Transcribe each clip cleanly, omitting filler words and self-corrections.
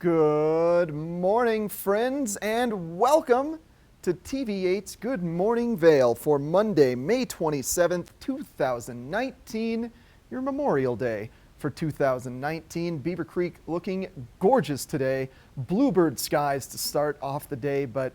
Good morning, friends, and welcome to TV8's Good Morning Vail for Monday, May 27th, 2019, your Memorial Day for 2019. Beaver Creek looking gorgeous today. Bluebird skies to start off the day, but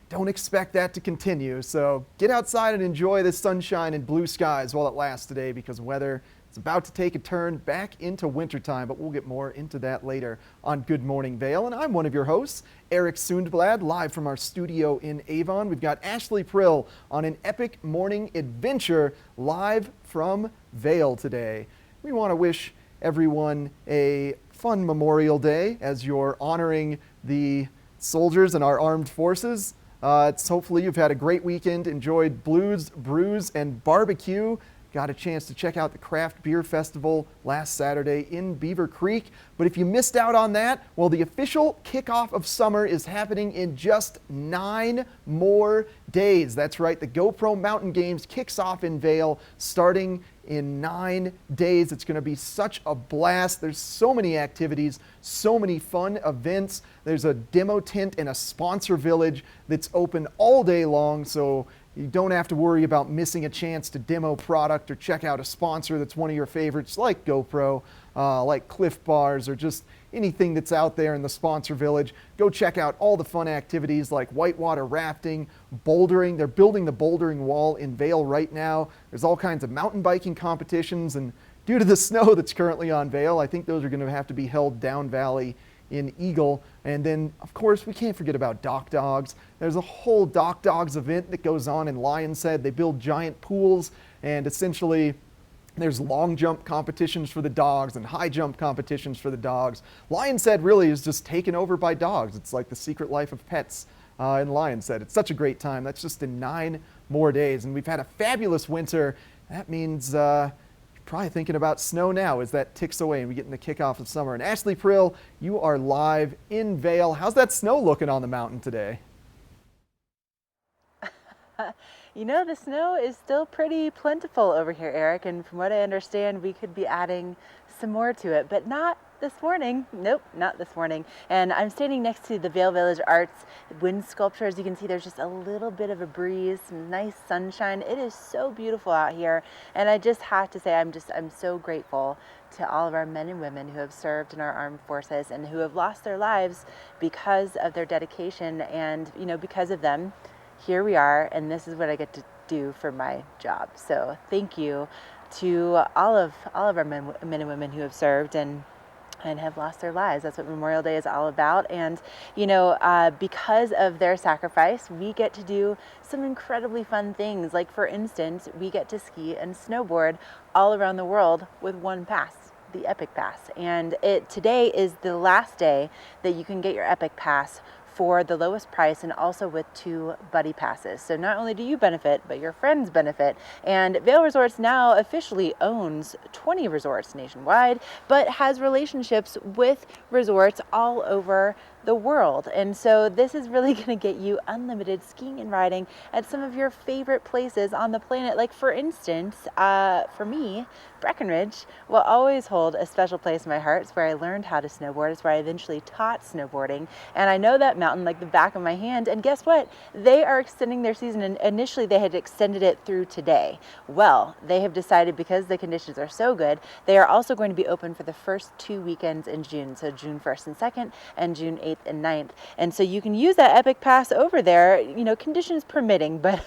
don't expect that to continue. So get outside and enjoy the sunshine and blue skies while it lasts today, because weather is about to take a turn back into wintertime, but we'll get more into that later on Good Morning Vail. And I'm one of your hosts, Eric Sundblad, live from our studio in Avon. We've got Ashley Prill on an epic morning adventure live from Vail today. We want to wish everyone a fun Memorial Day as you're honoring the soldiers in our armed forces. Hopefully you've had a great weekend, enjoyed blues, brews, and barbecue. Got a chance to check out the Craft Beer Festival last Saturday in Beaver Creek. But if you missed out on that, well, the official kickoff of summer is happening in just 9 more days. That's right, the GoPro Mountain Games kicks off in Vail starting in 9 days. It's going to be such a blast. There's so many activities, so many fun events. There's a demo tent and a sponsor village that's open all day long, so you don't have to worry about missing a chance to demo product or check out a sponsor that's one of your favorites, like GoPro, like Cliff Bars, or just anything that's out there in the sponsor village. Go check out all the fun activities like whitewater rafting, bouldering. They're building the bouldering wall in Vail right now. There's all kinds of mountain biking competitions, and due to the snow that's currently on Vail, I think those are going to have to be held down valley in Eagle. And then, of course, we can't forget about Dock Dogs. There's a whole Dock Dogs event that goes on in Lion's Head. They build giant pools, and essentially there's long jump competitions for the dogs and high jump competitions for the dogs. Lion's Head really is just taken over by dogs. It's like the secret life of pets in Lion's Head. It's such a great time. That's just in 9 more days. And we've had a fabulous winter. That means probably thinking about snow now as that ticks away and we get in the kickoff of summer. And Ashley Prill, you are live in Vail. How's that snow looking on the mountain today? You know, the snow is still pretty plentiful over here, Eric, and from what I understand, we could be adding some more to it, but not this morning. Nope, not this morning. And I'm standing next to the Vail Village Arts wind sculpture. As you can see, there's just a little bit of a breeze, some nice sunshine. It is so beautiful out here. And I just have to say, I'm so grateful to all of our men and women who have served in our armed forces and who have lost their lives because of their dedication. And, you know, because of them, here we are, and this is what I get to do for my job. So thank you to all of our men and women who have served and have lost their lives. That's what Memorial Day is all about. And, you know, because of their sacrifice, we get to do some incredibly fun things. Like, for instance, we get to ski and snowboard all around the world with one pass, the Epic Pass. And today is the last day that you can get your Epic Pass for the lowest price, and also with 2 buddy passes. So not only do you benefit, but your friends benefit. And Vail Resorts now officially owns 20 resorts nationwide, but has relationships with resorts all over the world. And so this is really going to get you unlimited skiing and riding at some of your favorite places on the planet. Like, for instance, for me, Breckenridge will always hold a special place in my heart. It's where I learned how to snowboard. It's where I eventually taught snowboarding. And I know that mountain like the back of my hand. And guess what? They are extending their season. And initially they had extended it through today. Well, they have decided, because the conditions are so good, they are also going to be open for the first 2 weekends in June. So June 1st and 2nd and June 8th and 9th. And so you can use that Epic Pass over there, you know, conditions permitting. But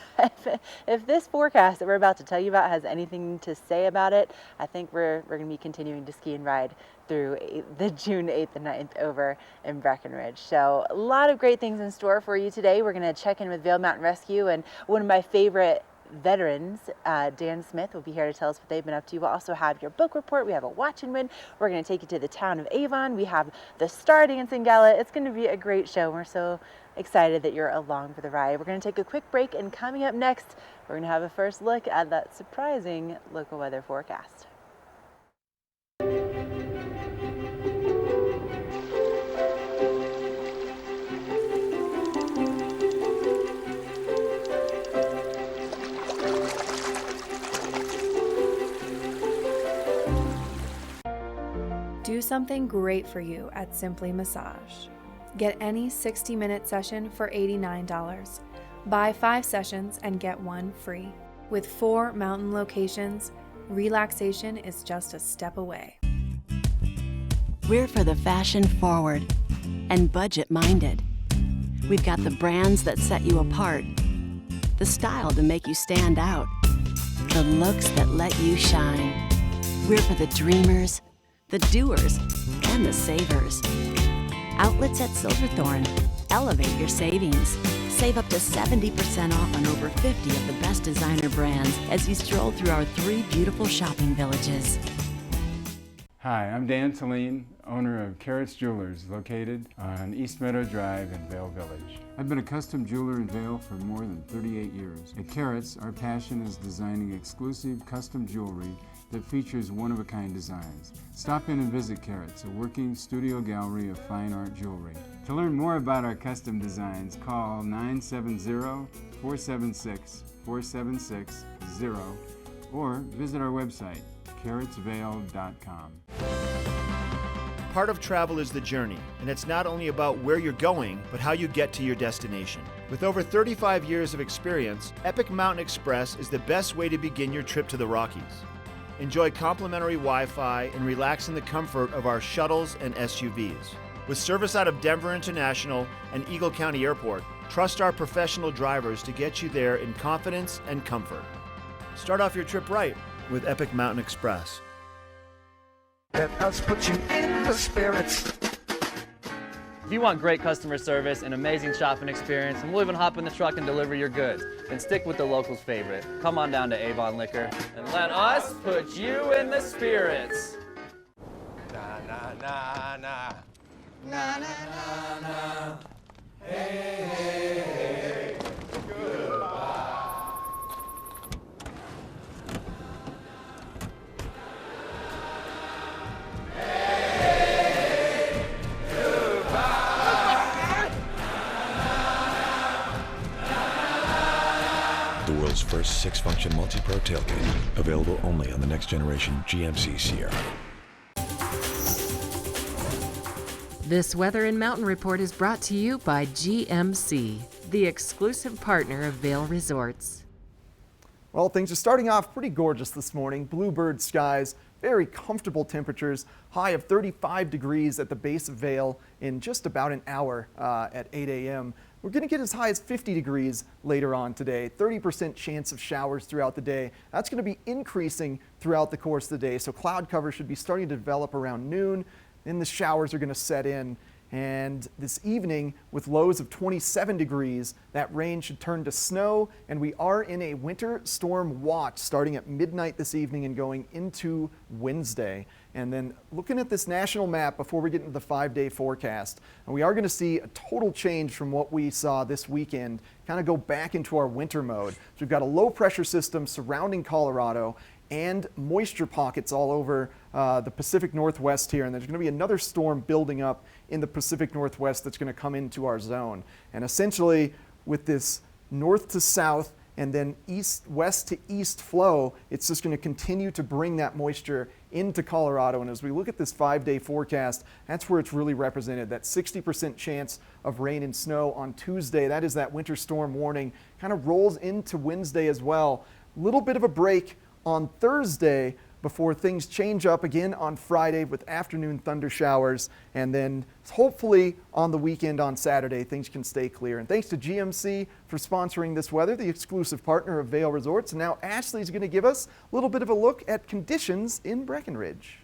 if this forecast that we're about to tell you about has anything to say about it, I think we're going to be continuing to ski and ride through the June 8th and 9th over in Breckenridge. So a lot of great things in store for you today. We're going to check in with Vail Mountain Rescue, and one of my favorite veterans, Dan Smith, will be here to tell us what they've been up to. We'll also have your book report. We have a watch and win. We're going to take you to the town of Avon. We have the Star Dancing Gala. It's going to be a great show. We're so excited that you're along for the ride. We're going to take a quick break, and coming up next, we're going to have a first look at that surprising local weather forecast. Do something great for you at Simply Massage. Get any 60-minute session for $89. Buy 5 sessions and get 1 free. With 4 mountain locations, relaxation is just a step away. We're for the fashion forward and budget minded. We've got the brands that set you apart, the style to make you stand out, the looks that let you shine. We're for the dreamers, the doers, and the savers. Outlets at Silverthorne. Elevate your savings. Save up to 70% off on over 50 of the best designer brands as you stroll through our 3 beautiful shopping villages. Hi, I'm Dan Saline, owner of Carrots Jewelers, located on East Meadow Drive in Vail Village. I've been a custom jeweler in Vail for more than 38 years. At Carrots, our passion is designing exclusive custom jewelry that features one-of-a-kind designs. Stop in and visit Carrots, a working studio gallery of fine art jewelry. To learn more about our custom designs, call 970-476-4760 or visit our website, carrotsvale.com. Part of travel is the journey, and it's not only about where you're going, but how you get to your destination. With over 35 years of experience, Epic Mountain Express is the best way to begin your trip to the Rockies. Enjoy complimentary Wi-Fi and relax in the comfort of our shuttles and SUVs. With service out of Denver International and Eagle County Airport, trust our professional drivers to get you there in confidence and comfort. Start off your trip right with Epic Mountain Express. Let us put you in the spirits. If you want great customer service and amazing shopping experience, and we'll even hop in the truck and deliver your goods, then stick with the locals' favorite. Come on down to Avon Liquor and let us put you in the spirits. Na na na na. Na na na na. Hey, hey, hey. Goodbye. The world's first 6-function multi-pro tailgate, available only on the next generation GMC Sierra. This Weather and Mountain Report is brought to you by GMC, the exclusive partner of Vail Resorts. Well, things are starting off pretty gorgeous this morning. Bluebird skies, very comfortable temperatures, high of 35 degrees at the base of Vail in just about an hour at 8 a.m. We're going to get as high as 50 degrees later on today, 30% chance of showers throughout the day. That's going to be increasing throughout the course of the day, so cloud cover should be starting to develop around noon. Then the showers are going to set in, and this evening with lows of 27 degrees, that rain should turn to snow, and we are in a winter storm watch starting at midnight this evening and going into Wednesday. And then looking at this national map before we get into the 5-day forecast, and we are going to see a total change from what we saw this weekend, kind of go back into our winter mode. So we've got a low pressure system surrounding Colorado and moisture pockets all over the Pacific Northwest here, and there's going to be another storm building up in the Pacific Northwest that's going to come into our zone. And essentially with this north to south and then west to east flow, it's just going to continue to bring that moisture into Colorado. And as we look at this 5-day forecast, that's where it's really represented, that 60% chance of rain and snow on Tuesday. That is that winter storm warning, kind of rolls into Wednesday as well. Little bit of a break on Thursday before things change up again on Friday with afternoon thunder showers, and then hopefully on the weekend on Saturday things can stay clear. And thanks to GMC for sponsoring this weather, the exclusive partner of Vail Resorts. And now Ashley's going to give us a little bit of a look at conditions in Breckenridge.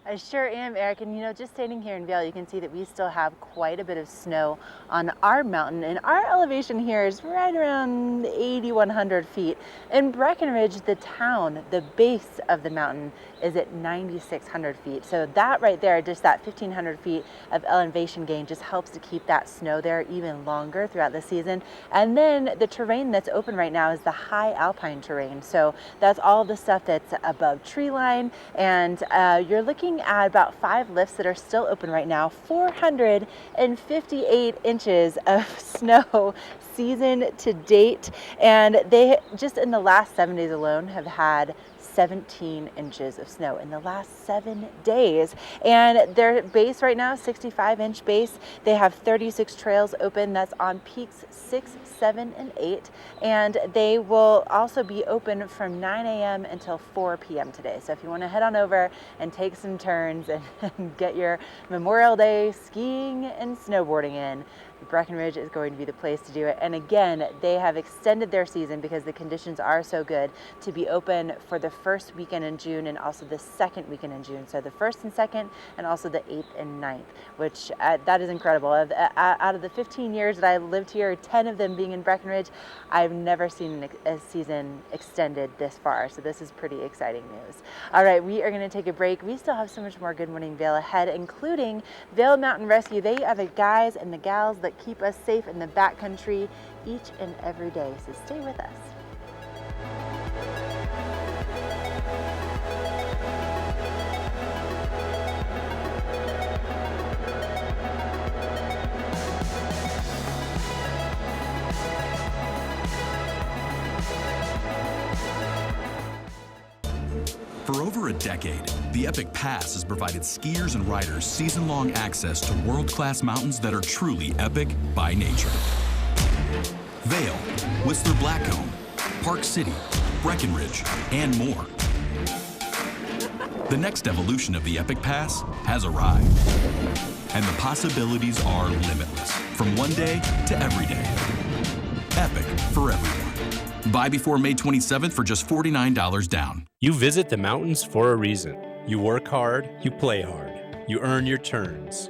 I sure am, Eric, and you know, just standing here in Vail, you can see that we still have quite a bit of snow on our mountain, and our elevation here is right around 8,100 feet. In Breckenridge, the town, the base of the mountain, is at 9,600 feet. So that right there, just that 1,500 feet of elevation gain just helps to keep that snow there even longer throughout the season. And then the terrain that's open right now is the high alpine terrain. So that's all the stuff that's above tree line, and you're looking at about 5 lifts that are still open right now, 458 inches of snow season to date, and they just in the last 7 days alone have had 17 inches of snow in the last 7 days. And their base right now, 65-inch base. They have 36 trails open. That's on peaks 6, 7, and 8. And they will also be open from 9 a.m. until 4 p.m. today. So if you want to head on over and take some turns and get your Memorial Day skiing and snowboarding in, Breckenridge is going to be the place to do it. And again, they have extended their season because the conditions are so good to be open for the first weekend in June and also the second weekend in June. So the 1st and 2nd and also the 8th and 9th, which that is incredible. Out of the 15 years that I've lived here, 10 of them being in Breckenridge, I've never seen a season extended this far. So this is pretty exciting news. All right, we are going to take a break. We still have so much more Good Morning Vail ahead, including Vail Mountain Rescue. They are the guys and the gals that keep us safe in the backcountry each and every day. So stay with us. For over a decade, the Epic Pass has provided skiers and riders season-long access to world-class mountains that are truly epic by nature. Vail, Whistler Blackcomb, Park City, Breckenridge, and more. The next evolution of the Epic Pass has arrived, and the possibilities are limitless, from one day to every day. Epic for everyone. Buy before May 27th for just $49 down. You visit the mountains for a reason. You work hard, you play hard, you earn your turns.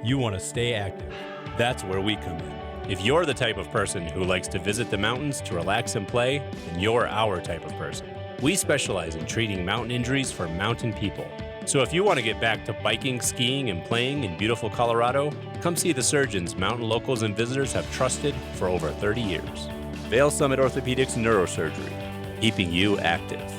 You want to stay active. That's where we come in. If you're the type of person who likes to visit the mountains to relax and play, then you're our type of person. We specialize in treating mountain injuries for mountain people. So if you want to get back to biking, skiing, and playing in beautiful Colorado, come see the surgeons mountain locals and visitors have trusted for over 30 years. Vail Summit Orthopedics and Neurosurgery, keeping you active.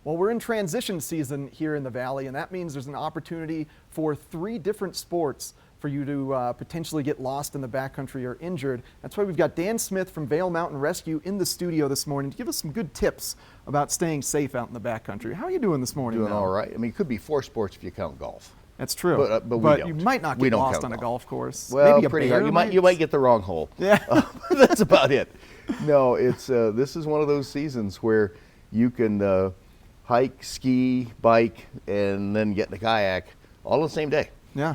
Well, we're in transition season here in the Valley, and that means there's an opportunity for 3 different sports for you to potentially get lost in the backcountry or injured. That's why we've got Dan Smith from Vail Mountain Rescue in the studio this morning to give us some good tips about staying safe out in the backcountry. How are you doing this morning? Doing all right. I mean, it could be 4 sports if you count golf. That's true. But we don't. You might not get lost on a golf course. Well, maybe pretty hard. You might get the wrong hole. Yeah. That's about it. No, it's this is one of those seasons where you can hike, ski, bike, and then get in a kayak all on the same day. Yeah.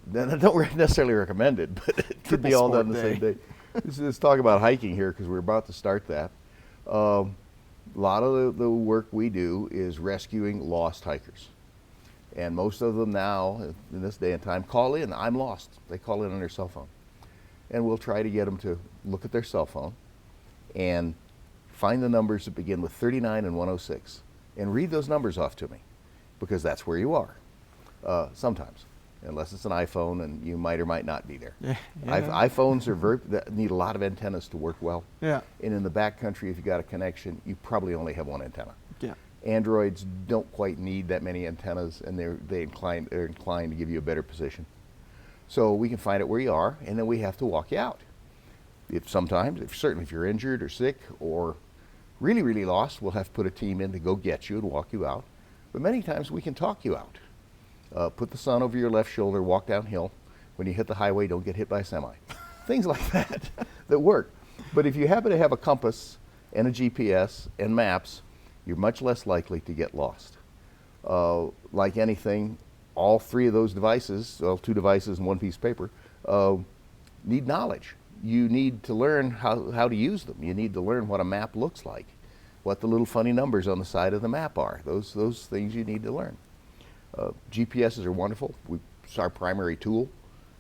Then I don't necessarily recommend it, but it could be all done the same day. Let's talk about hiking here because we're about to start that. A lot of the work we do is rescuing lost hikers. And most of them now, in this day and time, call in, I'm lost. They call in on their cell phone. And we'll try to get them to look at their cell phone and find the numbers that begin with 39 and 106 and read those numbers off to me because that's where you are sometimes, unless it's an iPhone and you might or might not be there. Yeah. iPhones that need a lot of antennas to work well. Yeah. And in the backcountry, if you got a connection, you probably only have one antenna. Yeah. Androids don't quite need that many antennas, and they're inclined to give you a better position. So we can find out where you are, and then we have to walk you out. Certainly if you're injured or sick or really, really lost, we'll have to put a team in to go get you and walk you out. But many times we can talk you out. Put the sun over your left shoulder, walk downhill. When you hit the highway, don't get hit by a semi. Things like that work. But if you happen to have a compass and a GPS and maps, you're much less likely to get lost. Like anything, all 3 of those devices, 2 devices and 1 piece of paper, need knowledge. You need to learn how to use them. You need to learn what a map looks like. what the little funny numbers on the side of the map are. Those things you need to learn. GPSs are wonderful. It's our primary tool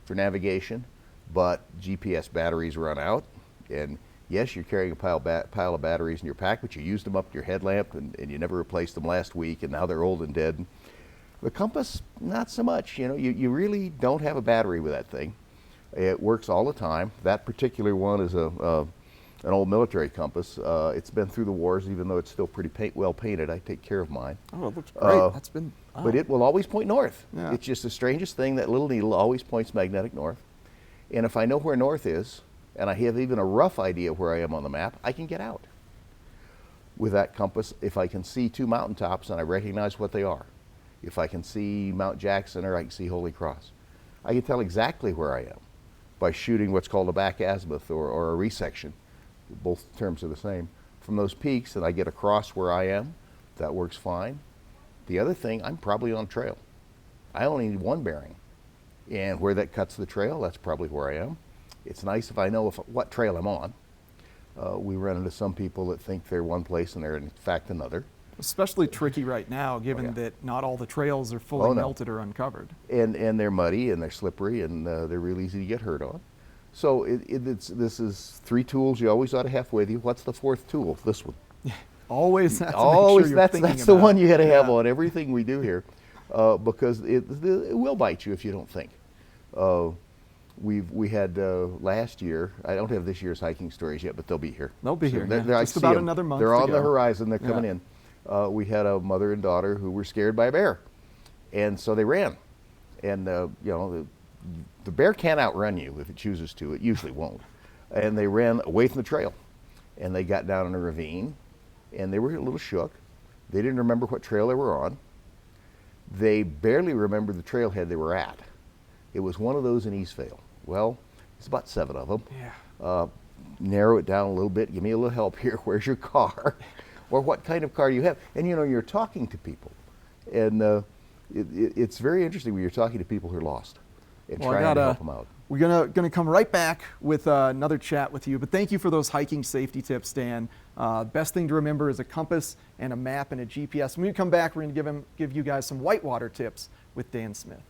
for navigation, but GPS batteries run out, and yes, you're carrying a pile of batteries in your pack, but you used them up in your headlamp, and you never replaced them last week, and now they're old and dead. The compass, not so much. You know, you really don't have a battery with that thing. It works all the time. That particular one is an old military compass. It's been through the wars, even though it's still pretty well painted. I take care of mine. Oh, it looks great. That's been. Oh. But it will always point north. Yeah. It's just the strangest thing. That little needle always points magnetic north. And if I know where north is, and I have even a rough idea where I am on the map, I can get out. With that compass, if I can see two mountaintops and I recognize what they are, if I can see Mount Jackson or I can see Holy Cross, I can tell exactly where I am by shooting what's called a back azimuth or a resection. Both terms are the same. From those peaks, and I get across where I am, that works fine. The other thing, I'm probably on trail. I only need one bearing. And where that cuts the trail, that's probably where I am. It's nice if I know what trail I'm on. We run into some people that think they're one place and they're in fact another. Especially tricky right now, given that not all the trails are fully melted or uncovered. And they're muddy and they're slippery and they're real easy to get hurt on. So this is 3 tools you always ought to have with you. What's the 4th tool? This one. Always have to always, make sure that's the one you got to have on everything we do here, because it will bite you if you don't think. We had last year. I don't have this year's hiking stories yet, but they'll be here. They'll be here. Just about another month. They're on the horizon. They're coming in. We had a mother and daughter who were scared by a bear, and so they ran. And you know, the bear can't outrun you if it chooses to. It usually won't. And they ran away from the trail, and they got down in a ravine, and they were a little shook. They didn't remember what trail they were on. They barely remembered the trailhead they were at. It was one of those in Eastvale. Well, it's about 7 of them. Yeah. Narrow it down a little bit. Give me a little help here. Where's your car? Or what kind of car do you have? And you know, you're talking to people. And it's very interesting when you're talking to people who are lost and trying to help them out. We're gonna come right back with another chat with you, but thank you for those hiking safety tips, Dan. Best thing to remember is a compass and a map and a GPS. When we come back, we're gonna give you guys some whitewater tips with Dan Smith.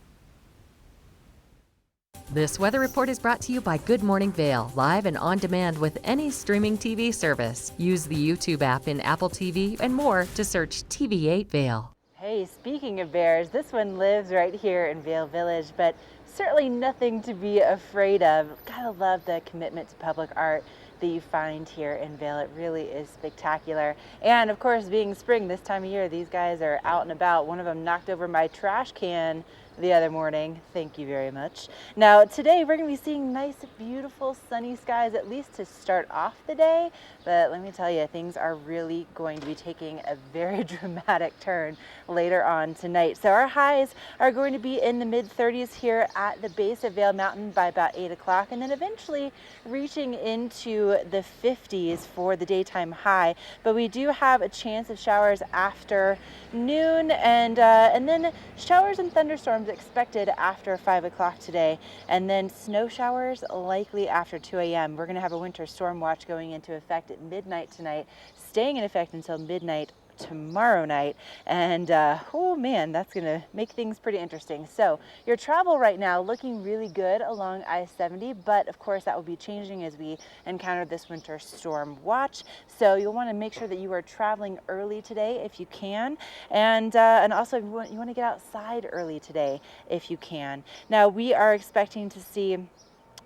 This weather report is brought to you by Good Morning Vail, live and on demand with any streaming TV service. Use the YouTube app in Apple TV and more to search TV8 Vail. Hey, speaking of bears, this one lives right here in Vail Village, but certainly nothing to be afraid of. Gotta love the commitment to public art that you find here in Vail. It really is spectacular. And of course, being spring this time of year, these guys are out and about. One of them knocked over my trash can the other morning. Thank you very much. Now today we're going to be seeing nice, beautiful, sunny skies, at least to start off the day. But let me tell you, things are really going to be taking a very dramatic turn later on tonight. So our highs are going to be in the mid-30s here at the base of Vail Mountain by about 8 o'clock, and then eventually reaching into the 50s for the daytime high. But we do have a chance of showers after noon, and then showers and thunderstorms expected after 5 o'clock today, and then snow showers likely after 2 a.m. We're going to have a winter storm watch going into effect at midnight tonight, staying in effect until midnight tomorrow night, and oh man, that's gonna make things pretty interesting. So your travel right now looking really good along I-70, but of course that will be changing as we encounter this winter storm watch. So you'll want to make sure that you are traveling early today if you can, and also you want to get outside early today if you can. Now we are expecting to see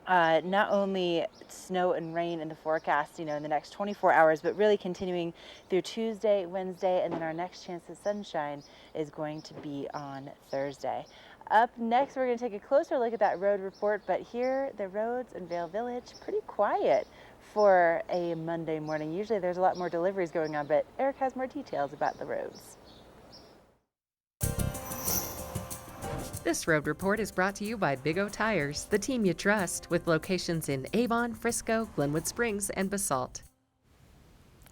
not only snow and rain in the forecast, in the next 24 hours, but really continuing through Tuesday, Wednesday, and then our next chance of sunshine is going to be on Thursday. Up next, we're going to take a closer look at that road report, but here, the roads in Vail Village, pretty quiet for a Monday morning. Usually there's a lot more deliveries going on, but Eric has more details about the roads. This road report is brought to you by Big O Tires, the team you trust, with locations in Avon, Frisco, Glenwood Springs, and Basalt.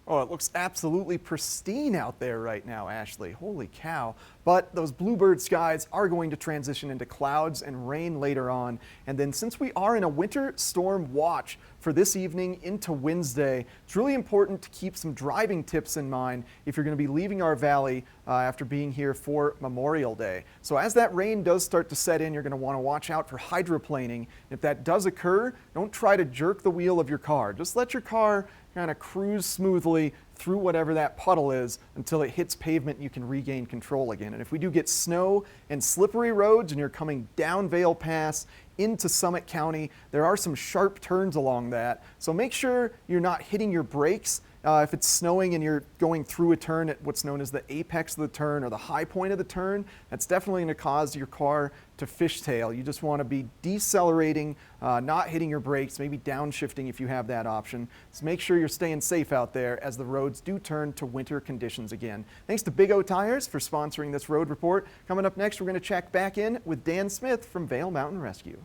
Oh, it looks absolutely pristine out there right now, Ashley. Holy cow. But those bluebird skies are going to transition into clouds and rain later on. And then since we are in a winter storm watch for for this evening into Wednesday. It's really important to keep some driving tips in mind if you're going to be leaving our valley after being here for Memorial Day. So as that rain does start to set in, you're going to want to watch out for hydroplaning. If that does occur, don't try to jerk the wheel of your car. Just let your car kind of cruise smoothly through whatever that puddle is until it hits pavement and you can regain control again. And if we do get snow and slippery roads and you're coming down Vail Pass into Summit County, there are some sharp turns along that. So make sure you're not hitting your brakes. If it's snowing and you're going through a turn at what's known as the apex of the turn or the high point of the turn, that's definitely going to cause your car to fishtail. You just want to be decelerating, not hitting your brakes, maybe downshifting if you have that option. So make sure you're staying safe out there as the roads do turn to winter conditions again. Thanks to Big O Tires for sponsoring this road report. Coming up next, we're going to check back in with Dan Smith from Vail Mountain Rescue.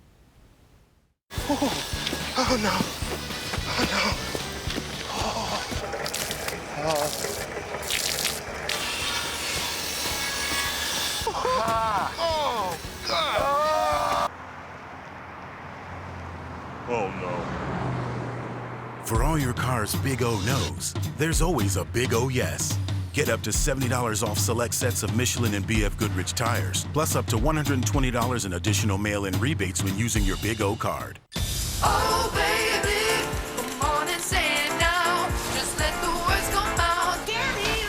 Oh no. Oh no. Oh, God. Oh no. For all your car's Big O knows, there's always a Big O yes. Get up to $70 off select sets of Michelin and BF Goodrich tires, plus up to $120 in additional mail-in rebates when using your Big O card. Oh, baby, come on and say it now. Just let the words come out. Give me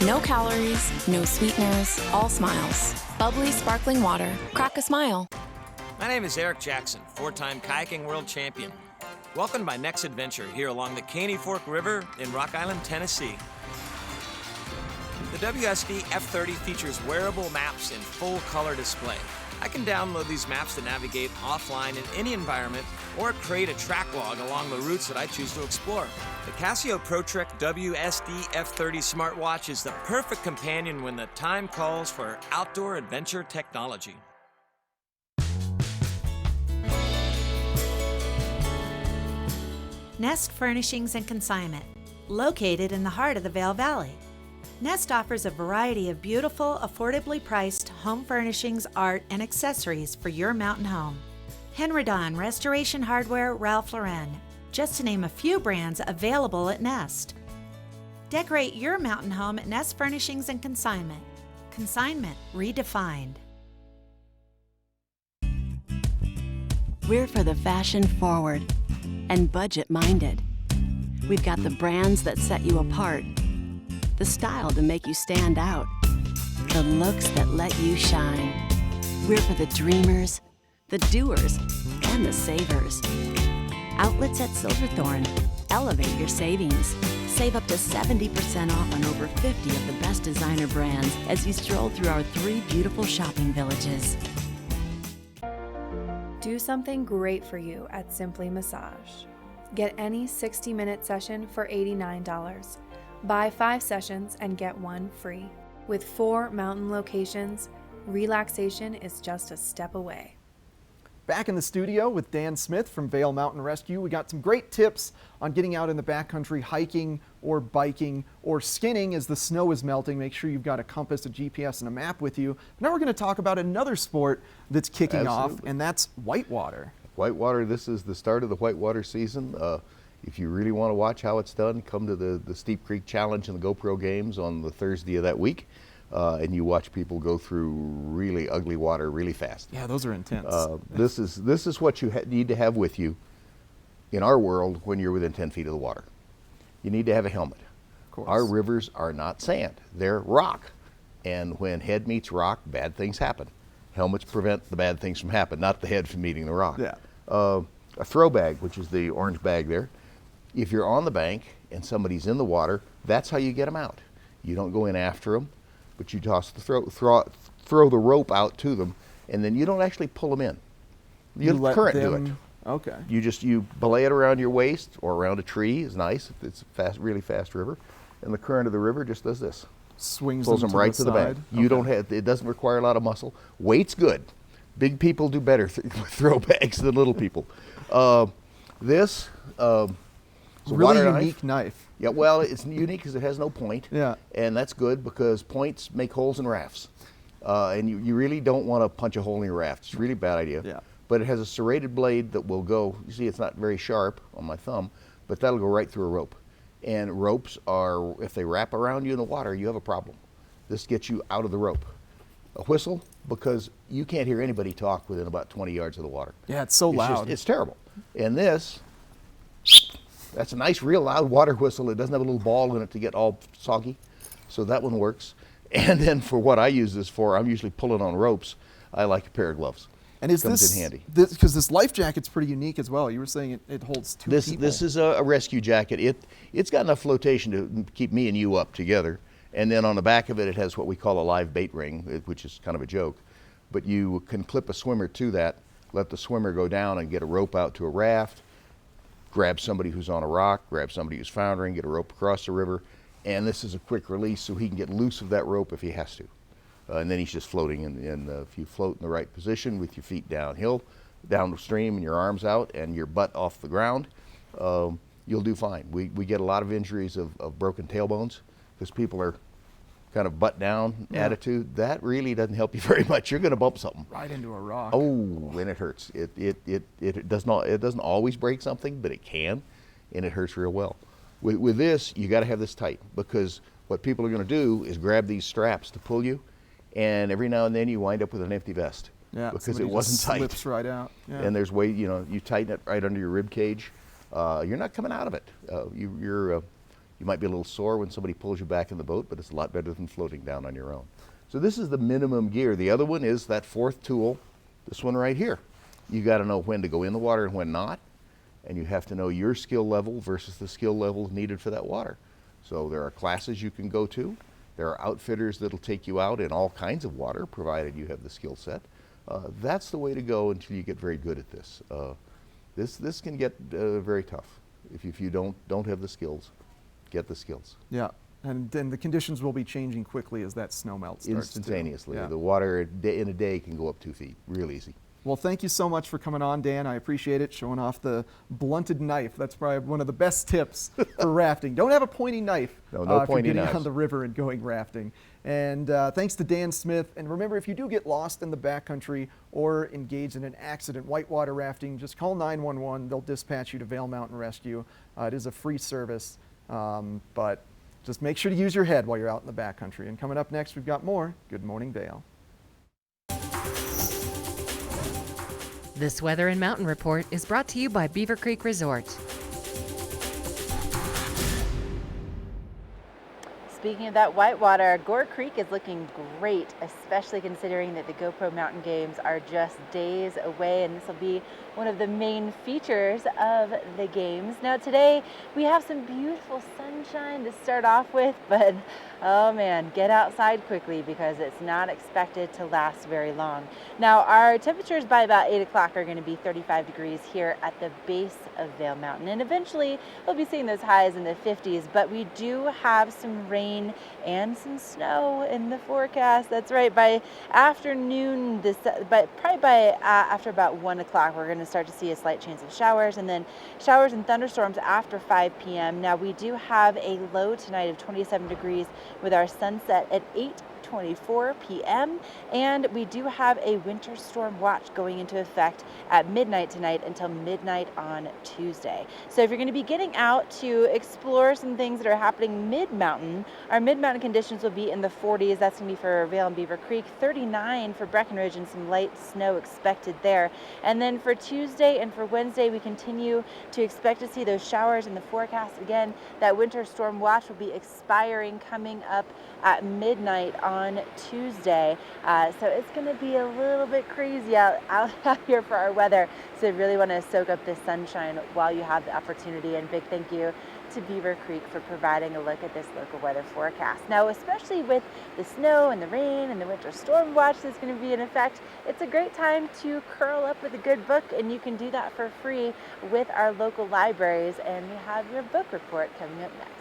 love. No calories, no sweeteners, all smiles. Bubbly, sparkling water. Crack a smile. My name is Eric Jackson, four-time kayaking world champion. Welcome to my next adventure here along the Caney Fork River in Rock Island, Tennessee. The WSD F30 features wearable maps in full color display. I can download these maps to navigate offline in any environment or create a track log along the routes that I choose to explore. The Casio ProTrek WSD F30 smartwatch is the perfect companion when the time calls for outdoor adventure technology. Nest Furnishings and Consignment, located in the heart of the Vail Valley. Nest offers a variety of beautiful, affordably priced home furnishings, art, and accessories for your mountain home. Henredon, Restoration Hardware, Ralph Lauren, just to name a few brands available at Nest. Decorate your mountain home at Nest Furnishings and Consignment. Consignment redefined. We're for the fashion forward and budget minded. We've got the brands that set you apart, the style to make you stand out, the looks that let you shine. We're for the dreamers, the doers, and the savers. Outlets at Silverthorne. Elevate your savings. Save up to 70% off on over 50 of the best designer brands as you stroll through our 3 beautiful shopping villages. Do something great for you at Simply Massage. Get any 60-minute session for $89. Buy 5 sessions and get 1 free. With 4 mountain locations, relaxation is just a step away. Back in the studio with Dan Smith from Vail Mountain Rescue. We got some great tips on getting out in the backcountry hiking or biking or skinning as the snow is melting. Make sure you've got a compass, a GPS, and a map with you. Now we're going to talk about another sport that's kicking off, and that's whitewater. Whitewater, this is the start of the whitewater season. If you really want to watch how it's done, come to the Steep Creek Challenge and the GoPro Games on the Thursday of that week. And you watch people go through really ugly water really fast. Yeah, those are intense. This is what you need to have with you in our world when you're within 10 feet of the water. You need to have a helmet. Of course. Our rivers are not sand, they're rock. And when head meets rock, bad things happen. Helmets prevent the bad things from happening, not the head from meeting the rock. Yeah. A throw bag, which is the orange bag there. If you're on the bank and somebody's in the water, that's how you get them out. You don't go in after them, but you toss the throw the rope out to them, and then you don't actually pull them in. You let the current do it. Okay. You belay it around your waist or around a tree is nice if it's a really fast river, and the current of the river just does this. Swings pulls them right to the bank. You don't have. It doesn't require a lot of muscle. Weight's good. Big people do better with throw bags than little people. This is a really water unique knife. Yeah, well, it's unique because it has no point. Yeah. And that's good because points make holes in rafts. And you really don't want to punch a hole in your raft. It's a really bad idea. Yeah. but it has a serrated blade that will go, you see it's not very sharp on my thumb, but that'll go right through a rope. And ropes are, if they wrap around you in the water, you have a problem. This gets you out of the rope. A whistle, because you can't hear anybody talk within about 20 yards of the water. Yeah, it's so loud. It's terrible. And this, that's a nice, real loud water whistle. It doesn't have a little ball in it to get all soggy. So that one works. And then for what I use this for, I'm usually pulling on ropes. I like a pair of gloves. And is comes this in handy. Because this life jacket's pretty unique as well. You were saying it holds two people. This is a rescue jacket. It's got enough flotation to keep me and you up together. And then on the back of it, it has what we call a live bait ring, which is kind of a joke. But you can clip a swimmer to that, let the swimmer go down and get a rope out to a raft, grab somebody who's on a rock, grab somebody who's foundering, get a rope across the river. And this is a quick release so he can get loose of that rope if he has to. And then he's just floating. And if you float in the right position with your feet downhill, downstream and your arms out and your butt off the ground, you'll do fine. We get a lot of injuries of broken tailbones because people are kind of butt down attitude. That really doesn't help you very much. You're going to bump something. Right into a rock. Oh, and it hurts. It doesn't always break something, but it can, and it hurts real well. With this, you got to have this tight because what people are going to do is grab these straps to pull you, and every now and then you wind up with an empty vest. Yeah, because it wasn't tight. Slips right out. Yeah. And there's way, you tighten it right under your rib cage. You're not coming out of it. You might be a little sore when somebody pulls you back in the boat, but it's a lot better than floating down on your own. So this is the minimum gear. The other one is that fourth tool, this one right here. You got to know when to go in the water and when not, and you have to know your skill level versus the skill level needed for that water. So there are classes you can go to. There are outfitters that'll take you out in all kinds of water, provided you have the skill set. That's the way to go until you get very good at this. This can get very tough if you don't have the skills. Get the skills. Yeah, and then the conditions will be changing quickly as that snow melts. Instantaneously. Yeah. The water in a day can go up 2 feet, real easy. Well, thank you so much for coming on, Dan. I appreciate it, showing off the blunted knife. That's probably one of the best tips for rafting. Don't have a pointy knife no if you're pointy getting knives. on the river and going rafting. And thanks to Dan Smith. And remember, if you do get lost in the backcountry or engage in an accident, whitewater rafting, just call 911. They'll dispatch you to Vail Mountain Rescue. It is a free service. But just make sure to use your head while you're out in the backcountry. And coming up next, we've got more Good Morning Vail. This Weather and Mountain Report is brought to you by Beaver Creek Resort. Speaking of that whitewater, Gore Creek is looking great, especially considering that the GoPro Mountain Games are just days away, and this will be one of the main features of the games. Now today we have some beautiful sunshine to start off with, but oh man, get outside quickly because it's not expected to last very long. Now our temperatures by about 8 o'clock are going to be 35 degrees here at the base of Vail Mountain, and eventually we'll be seeing those highs in the 50s, but we do have some rain and some snow in the forecast. That's right, by afternoon, after about 1 o'clock, we're going to start to see a slight chance of showers, and then showers and thunderstorms after 5 p.m. Now we do have a low tonight of 27 degrees with our sunset at 8:24 p.m. and we do have a winter storm watch going into effect at midnight tonight until midnight on Tuesday. So if you're going to be getting out to explore some things that are happening mid-mountain, our mid-mountain conditions will be in the 40s. That's going to be for Vail and Beaver Creek, 39 for Breckenridge, and some light snow expected there. And then for Tuesday and for Wednesday, we continue to expect to see those showers in the forecast. Again, that winter storm watch will be expiring coming up at midnight on Tuesday. So it's going to be a little bit crazy out here for our weather. So really want to soak up this sunshine while you have the opportunity. And big thank you to Beaver Creek for providing a look at this local weather forecast. Now, especially with the snow and the rain and the winter storm watch that's going to be in effect, it's a great time to curl up with a good book, and you can do that for free with our local libraries. And we have your book report coming up next.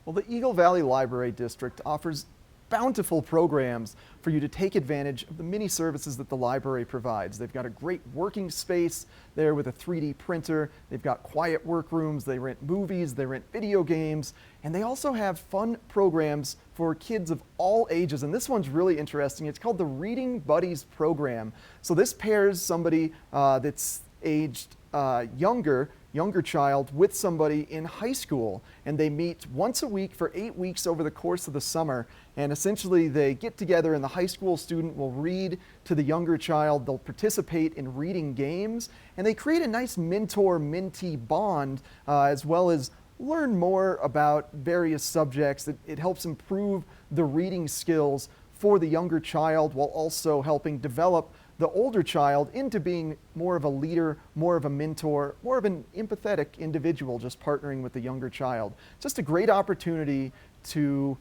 Well, the Eagle Valley Library District offers bountiful programs for you to take advantage of the many services that the library provides. They've got a great working space there with a 3D printer. They've got quiet workrooms. They rent movies. They rent video games. And they also have fun programs for kids of all ages. And this one's really interesting. It's called the Reading Buddies program. So this pairs somebody that's aged younger child with somebody in high school, and they meet once a week for 8 weeks over the course of the summer. And essentially they get together, and the high school student will read to the younger child. They'll participate in reading games, and they create a nice mentor-mentee bond, as well as learn more about various subjects. It helps improve the reading skills for the younger child, while also helping develop the older child into being more of a leader, more of a mentor, more of an empathetic individual, just partnering with the younger child. Just a great opportunity to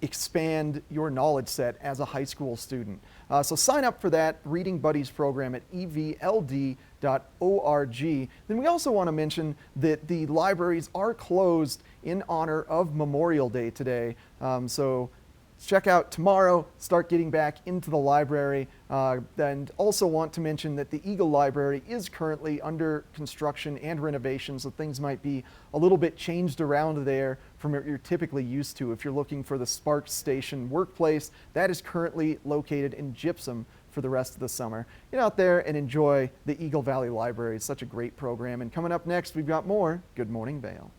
expand your knowledge set as a high school student. So sign up for that Reading Buddies program at evld.org. Then we also want to mention that the libraries are closed in honor of Memorial Day today. So check out tomorrow, start getting back into the library, and also want to mention that the Eagle Library is currently under construction and renovation, so things might be a little bit changed around there from what you're typically used to. If you're looking for the Sparks Station workplace, that is currently located in Gypsum for the rest of the summer. Get out there and enjoy the Eagle Valley Library. It's such a great program. And coming up next, we've got more Good Morning Vail.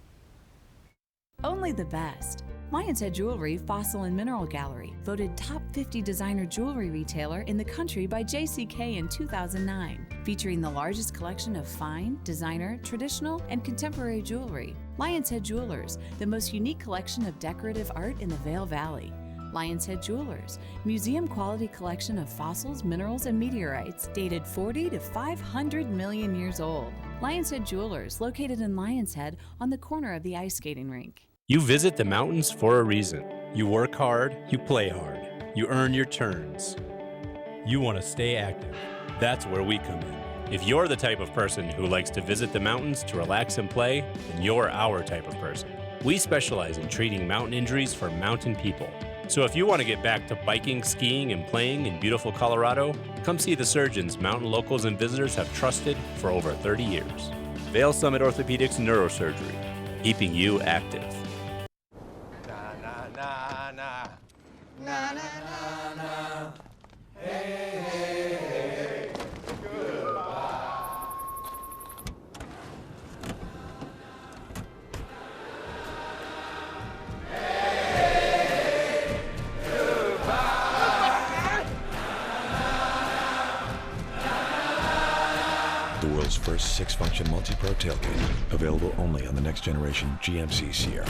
Only the best. Lion's Head Jewelry Fossil and Mineral Gallery, voted top 50 designer jewelry retailer in the country by JCK in 2009, featuring the largest collection of fine, designer, traditional, and contemporary jewelry. Lion's Head Jewelers, the most unique collection of decorative art in the Vail Valley. Lion's Head Jewelers, museum quality collection of fossils, minerals, and meteorites dated 40 to 500 million years old. Lion's Head Jewelers, located in Lion's Head on the corner of the ice skating rink. You visit the mountains for a reason. You work hard, you play hard, you earn your turns. You want to stay active. That's where we come in. If you're the type of person who likes to visit the mountains to relax and play, then you're our type of person. We specialize in treating mountain injuries for mountain people. So if you want to get back to biking, skiing, and playing in beautiful Colorado, come see the surgeons mountain locals and visitors have trusted for over 30 years. Vail Summit Orthopedics and Neurosurgery, keeping you active. Na na na na, hey hey hey, goodbye. Hey, goodbye. The world's first 6-function multi-pro tailgate, available only on the next generation GMC Sierra.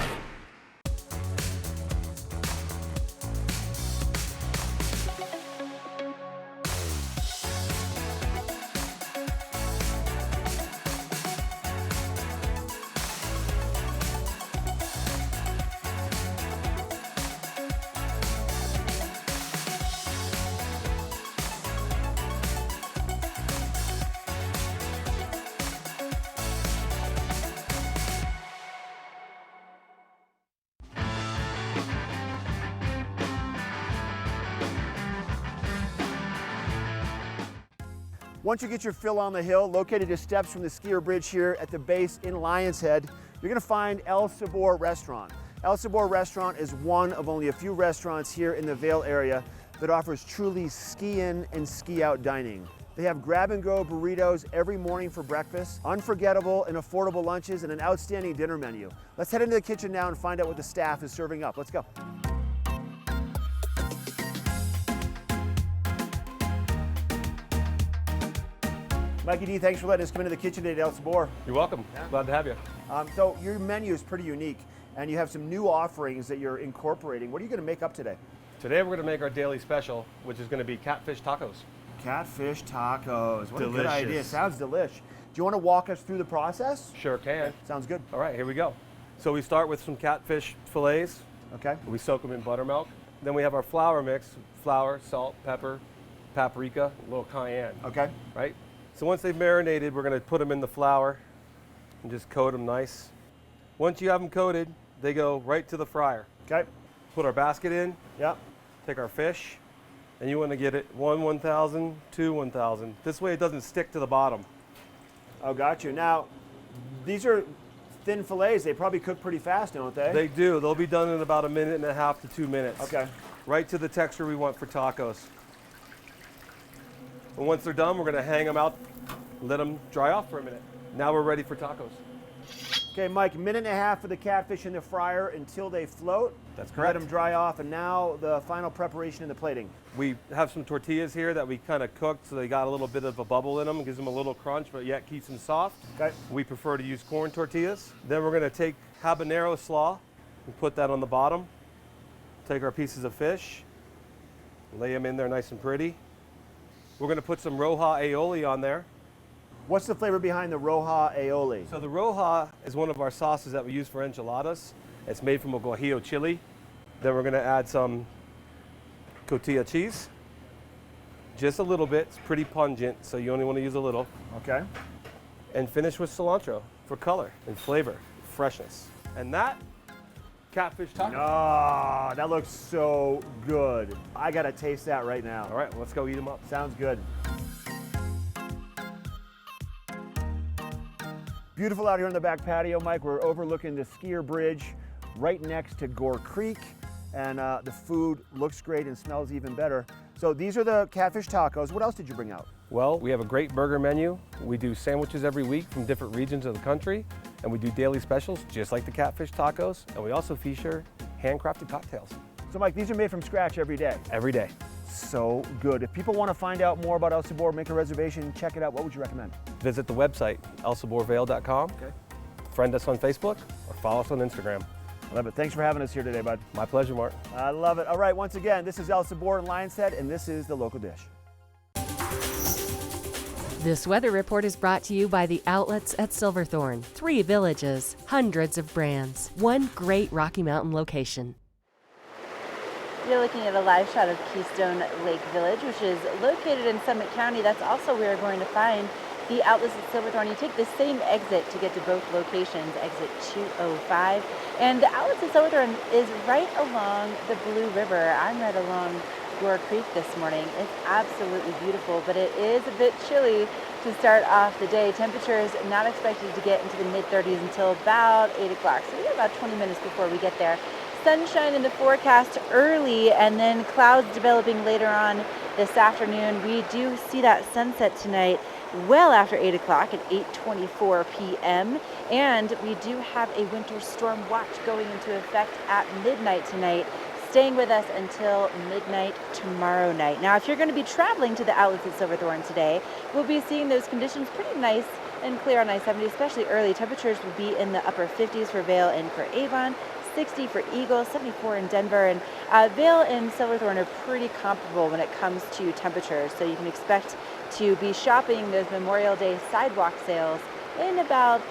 Once you get your fill on the hill, located just steps from the skier bridge here at the base in Lion's Head, you're gonna find El Sabor Restaurant. El Sabor Restaurant is one of only a few restaurants here in the Vail area that offers truly ski-in and ski-out dining. They have grab-and-go burritos every morning for breakfast, unforgettable and affordable lunches, and an outstanding dinner menu. Let's head into the kitchen now and find out what the staff is serving up. Let's go. Mikey D, thanks for letting us come into the kitchen today at El Sabor. You're welcome. Glad to have you. So your menu is pretty unique, and you have some new offerings that you're incorporating. What are you going to make up today? Today we're going to make our daily special, which is going to be catfish tacos. Catfish tacos. What Delicious. a good idea. Sounds delish. Do you want to walk us through the process? Sure can. Sounds good. All right, here we go. So we start with some catfish fillets. Okay. We soak them in buttermilk. Then we have our flour mix: flour, salt, pepper, paprika, a little cayenne. Okay. Right? So once they've marinated, we're going to put them in the flour and just coat them nice. Once you have them coated, they go right to the fryer. Okay. put our basket in. Yep. Take our fish, and you want to get it 1,000, 2, 1,000. This way it doesn't stick to the bottom. Oh, got you. Now, these are thin fillets. They probably cook pretty fast, don't they? They do. They'll be done in about 1.5 to 2 minutes. Okay. Right to the texture we want for tacos. And once they're done, we're going to hang them out, let them dry off for a minute. Now we're ready for tacos. Okay, Mike, 1.5 minutes for the catfish in the fryer until they float. That's Let correct. them dry off, and now the final preparation in the plating. We have some tortillas here that we kind of cooked so they got a little bit of a bubble in them, gives them a little crunch, but yet keeps them soft. Okay. We prefer to use corn tortillas. Then we're going to take habanero slaw and put that on the bottom. Take our pieces of fish, lay them in there nice and pretty. We're going to put some roja aioli on there. What's the flavor behind the roja aioli? So the roja is one of our sauces that we use for enchiladas. It's made from a guajillo chili. Then we're going to add some cotija cheese. Just a little bit. It's pretty pungent, so you only want to use a little. Okay. And finish with cilantro for color and flavor, freshness. And that, catfish taco. Oh, that looks so good. I got to taste that right now. All right, let's go eat them up. Sounds good. Beautiful out here on the back patio, Mike. We're overlooking the skier bridge right next to Gore Creek, and the food looks great and smells even better. So these are the catfish tacos. What else did you bring out? Well, we have a great burger menu. We do sandwiches every week from different regions of the country, and we do daily specials just like the catfish tacos, and we also feature handcrafted cocktails. So Mike, these are made from scratch every day? Every day. So good. If people want to find out more about El Sabor, make a reservation, check it out, what would you recommend? Visit the website, elsaborvale.com. Okay. Friend us on Facebook or follow us on Instagram. I love it. Thanks for having us here today, bud. My pleasure, Mark. I love it. All right, once again, this is El Sabor in Lion's Head, and this is the local dish. This weather report is brought to you by the outlets at Silverthorne. 3 villages, hundreds of brands, one great Rocky Mountain location. You're looking at a live shot of Keystone Lake Village, which is located in Summit County. That's also where you're going to find the outlets at Silverthorne. You take the same exit to get to both locations, exit 205. And the outlets at Silverthorne is right along the Blue River. I'm right along Gore Creek this morning. It's absolutely beautiful, but it is a bit chilly to start off the day. Temperatures not expected to get into the mid-30s until about 8 o'clock. So we got about 20 minutes before we get there. Sunshine in the forecast early, and then clouds developing later on this afternoon. We do see that sunset tonight well after 8 o'clock at 8:24 p.m. And we do have a winter storm watch going into effect at midnight tonight, staying with us until midnight tomorrow night. Now, if you're going to be traveling to the outlets at Silverthorne today, we'll be seeing those conditions pretty nice and clear on I-70, especially early. Temperatures will be in the upper 50s for Vail and for Avon, 60 for Eagle, 74 in Denver, and Vail and Silverthorne are pretty comparable when it comes to temperatures. So you can expect to be shopping those Memorial Day sidewalk sales in about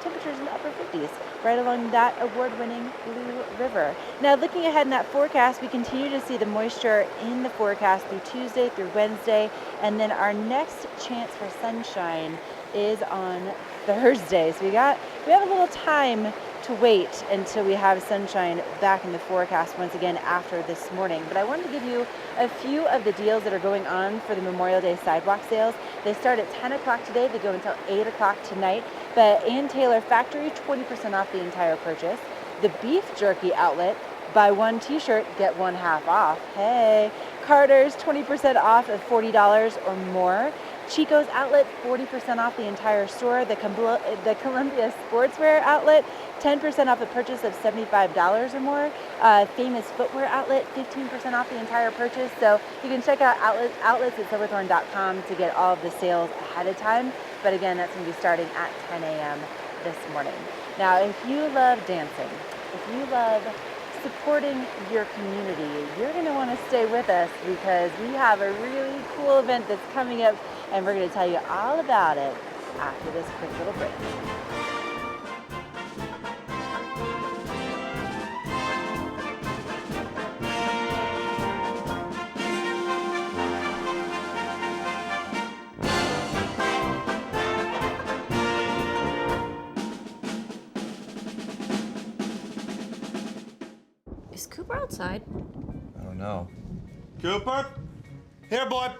temperatures in the upper 50s, right along that award-winning Blue River. Now, looking ahead in that forecast, we continue to see the moisture in the forecast through Tuesday through Wednesday, and then our next chance for sunshine is on Thursday. So we have a little time to wait until we have sunshine back in the forecast once again after this morning. But I wanted to give you a few of the deals that are going on for the Memorial Day sidewalk sales. They start at 10 o'clock today. They go until 8 o'clock tonight. But Ann Taylor Factory, 20% off the entire purchase. The Beef Jerky Outlet, buy one t-shirt, get one half off. Hey. Carter's, 20% off of $40 or more. Chico's Outlet, 40% off the entire store. The Columbia Sportswear Outlet, 10% off the purchase of $75 or more. Famous Footwear Outlet, 15% off the entire purchase. So you can check out outlets at silverthorne.com to get all of the sales ahead of time. But again, that's going to be starting at 10 a.m. this morning. Now, if you love dancing, if you love supporting your community, you're going to want to stay with us because we have a really cool event that's coming up, and we're going to tell you all about it after this quick little break. Is Cooper outside. I don't know. Cooper? Here, boy.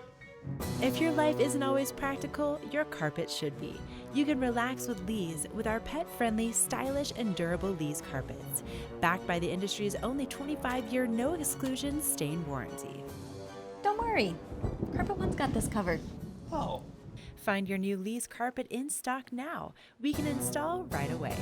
If your life isn't always practical, your carpet should be. You can relax with Lee's with our pet-friendly, stylish, and durable Lee's carpets. Backed by the industry's only 25-year no-exclusion stain warranty. Don't worry. Carpet One's got this covered. Oh. Find your new Lee's carpet in stock now. We can install right away.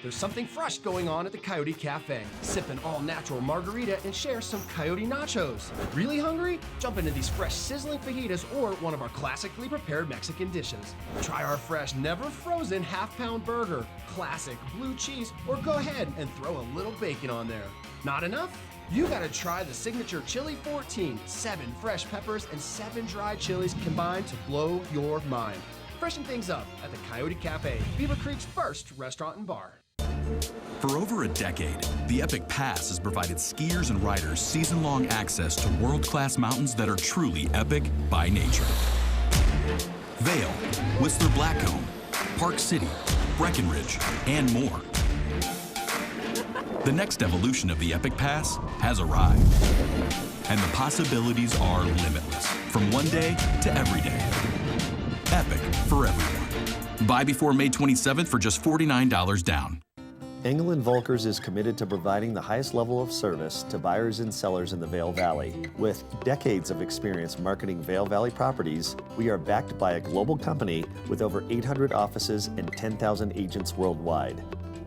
There's something fresh going on at the Coyote Cafe. Sip an all-natural margarita and share some Coyote nachos. Really hungry? Jump into these fresh sizzling fajitas or one of our classically prepared Mexican dishes. Try our fresh, never-frozen half-pound burger, classic blue cheese, or go ahead and throw a little bacon on there. Not enough? You gotta try the signature Chili 14, 7 fresh peppers and 7 dry chilies combined to blow your mind. Freshen things up at the Coyote Cafe, Beaver Creek's first restaurant and bar. For over a decade, the Epic Pass has provided skiers and riders season-long access to world-class mountains that are truly epic by nature. Vail, Whistler Blackcomb, Park City, Breckenridge, and more. The next evolution of the Epic Pass has arrived, and the possibilities are limitless, from one day to every day. Epic for everyone. Buy before May 27th for just $49 down. Engel & Volkers is committed to providing the highest level of service to buyers and sellers in the Vail Valley. With decades of experience marketing Vail Valley properties, we are backed by a global company with over 800 offices and 10,000 agents worldwide.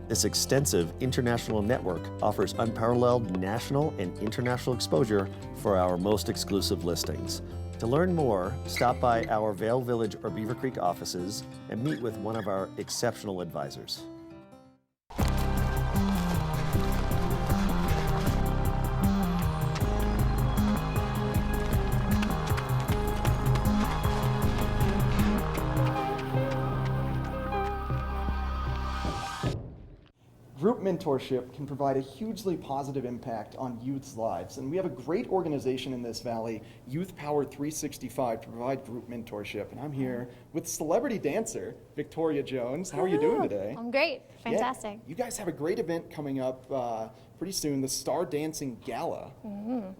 This extensive international network offers unparalleled national and international exposure for our most exclusive listings. To learn more, stop by our Vail Village or Beaver Creek offices and meet with one of our exceptional advisors. Group mentorship can provide a hugely positive impact on youth's lives, and we have a great organization in this valley, Youth Power 365, to provide group mentorship. And I'm here with celebrity dancer Victoria Jones. How are you doing today? I'm great. Fantastic. Yeah, you guys have a great event coming up pretty soon, the Star Dancing Gala.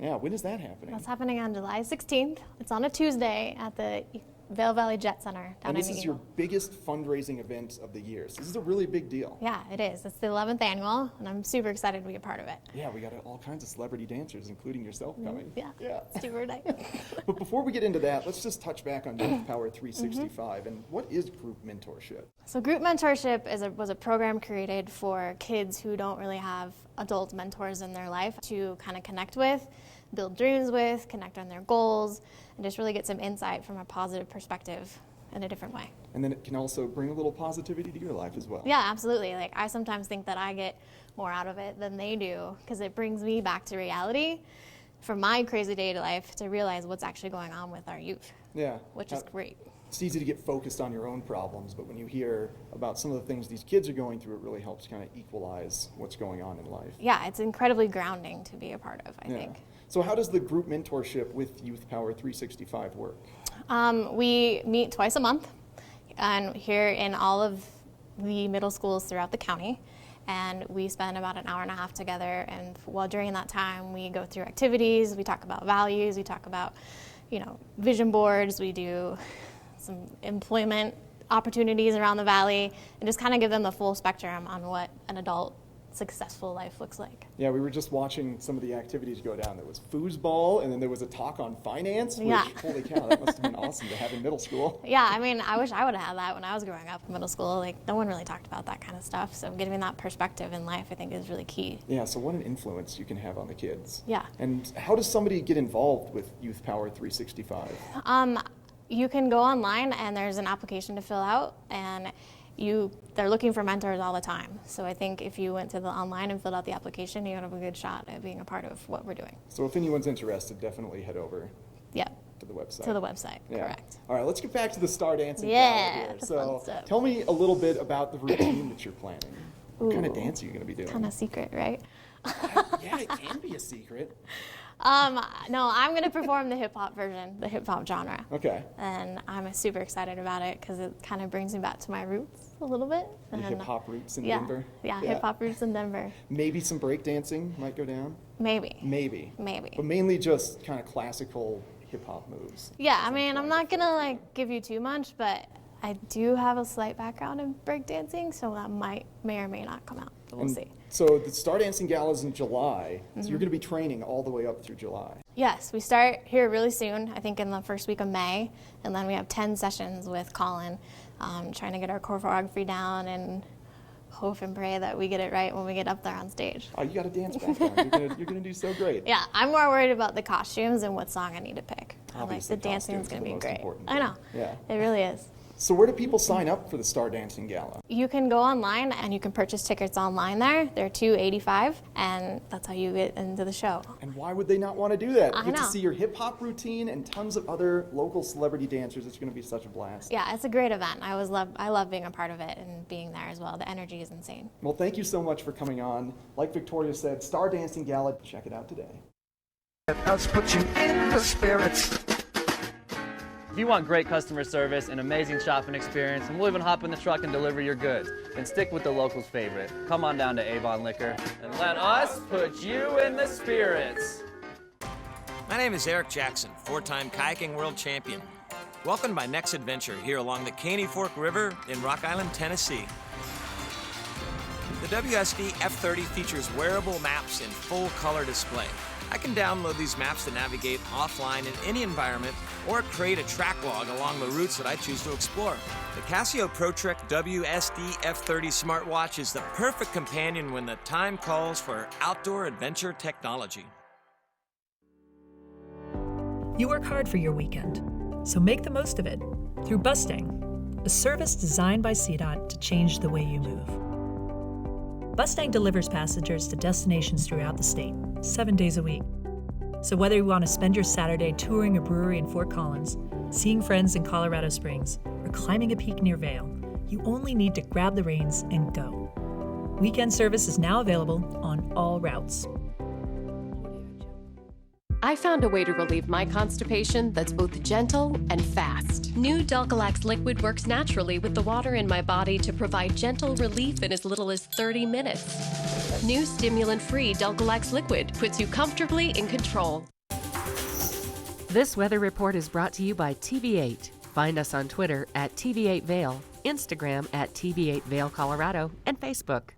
Yeah, when is that happening? That's happening on July 16th. It's on a Tuesday at the Vail Valley Jet Center down and this in is Eagle. your biggest fundraising event of the year. So this is a really big deal. Yeah, it is. It's the 11th annual, and I'm super excited to be a part of it. Yeah, we got all kinds of celebrity dancers, including yourself, coming. Yeah, yeah. It's super nice. But before we get into that, let's just touch back on Youth Power 365. And what is group mentorship? So group mentorship was a program created for kids who don't really have adult mentors in their life to kind of connect with, build dreams with, connect on their goals, and just really get some insight from a positive perspective in a different way. And then it can also bring a little positivity to your life as well. Yeah, absolutely. Like, I sometimes think that I get more out of it than they do because it brings me back to reality from my crazy day-to-day life to realize what's actually going on with our youth. Yeah. Which is great. It's easy to get focused on your own problems, but when you hear about some of the things these kids are going through, it really helps kind of equalize what's going on in life. Yeah, it's incredibly grounding to be a part of, I think. So how does the group mentorship with Youth Power 365 work? We meet twice a month and here in all of the middle schools throughout the county, and we spend about an hour and a half together, and while during that time we go through activities, we talk about values, we talk about, vision boards, we do some employment opportunities around the valley, and just kind of give them the full spectrum on what an adult successful life looks like. Yeah, we were just watching some of the activities go down. There was foosball, and then there was a talk on finance, which, holy cow, that must have been awesome to have in middle school. Yeah, I mean, I wish I would have had that when I was growing up in middle school. Like, no one really talked about that kind of stuff, so giving that perspective in life, I think, is really key. Yeah, so what an influence you can have on the kids. Yeah. And how does somebody get involved with Youth Power 365? You can go online, and there's an application to fill out, and they're looking for mentors all the time. So I think if you went to the online and filled out the application, you have a good shot at being a part of what we're doing. So if anyone's interested, definitely head over to the website. To the website, correct. All right, let's get back to the Star Dancing Yeah, Gala here. the So fun stuff. tell me a little bit about the routine that you're planning. What kind of dance are you going to be doing? Kind of secret, right? Yeah, it can be a secret. No, I'm going to perform the hip hop version, the hip hop genre. Okay. And I'm super excited about it because it kind of brings me back to my roots a little bit. Your hip hop roots in yeah, Denver? Yeah, hip hop roots in Denver. Maybe some breakdancing might go down? Maybe. Maybe. But mainly just kind of classical hip hop moves. Yeah, I mean, I'm not going to like give you too much, but I do have a slight background in breakdancing, so that may or may not come out. But we'll see. So the Star Dancing Gala is in July, so Mhm. you're going to be training all the way up through July. Yes, we start here really soon, I think in the first week of May, and then we have 10 sessions with Colin, trying to get our choreography down and hope and pray that we get it right when we get up there on stage. Oh, you got a dance background. You're gonna do so great. Yeah, I'm more worried about the costumes and what song I need to pick. Obviously, the dancing is costumes going are to the be most great. important I know. Yeah. It really is. So where do people sign up for the Star Dancing Gala? You can go online and you can purchase tickets online there. They're $2.85, and that's how you get into the show. And why would they not want to do that? I Get to know. see your hip hop routine and tons of other local celebrity dancers. It's going to be such a blast. Yeah, it's a great event. I love being a part of it and being there as well. The energy is insane. Well, thank you so much for coming on. Like Victoria said, Star Dancing Gala, check it out today. Let's put you in the spirits. If you want great customer service and amazing shopping experience, and we'll even hop in the truck and deliver your goods, then stick with the locals' favorite. Come on down to Avon Liquor and let us put you in the spirits. My name is Eric Jackson, four-time kayaking world champion. Welcome to my next adventure here along the Caney Fork River in Rock Island, Tennessee. The WSD F30 features wearable maps in full color display. I can download these maps to navigate offline in any environment or create a track log along the routes that I choose to explore. The Casio ProTrek WSD F30 smartwatch is the perfect companion when the time calls for outdoor adventure technology. You work hard for your weekend, so make the most of it through Bustang, a service designed by CDOT to change the way you move. Bustang delivers passengers to destinations throughout the state, 7 days a week. So whether you want to spend your Saturday touring a brewery in Fort Collins, seeing friends in Colorado Springs, or climbing a peak near Vail, you only need to grab the reins and go. Weekend service is now available on all routes. I found a way to relieve my constipation that's both gentle and fast. New Dulcolax liquid works naturally with the water in my body to provide gentle relief in as little as 30 minutes. New stimulant-free Dulcolax liquid puts you comfortably in control. This weather report is brought to you by TV8. Find us on Twitter at TV8 Vail, Instagram at TV8 Vail Colorado, and Facebook.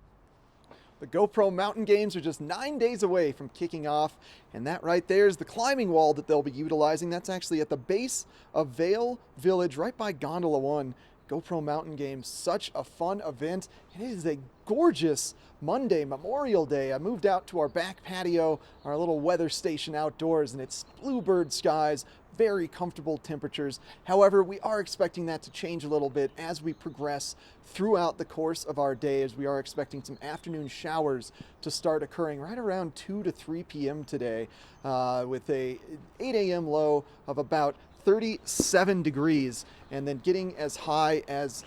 The GoPro Mountain Games are just 9 days away from kicking off, and that right there is the climbing wall that they'll be utilizing. That's actually at the base of Vail Village, right by Gondola 1. GoPro Mountain Games, such a fun event. It is a gorgeous Monday, Memorial Day. I moved out to our back patio, our little weather station outdoors, and it's bluebird skies, very comfortable temperatures. However, we are expecting that to change a little bit as we progress throughout the course of our day, as we are expecting some afternoon showers to start occurring right around 2 to 3 p.m. today, with a 8 a.m. low of about 37 degrees, and then getting as high as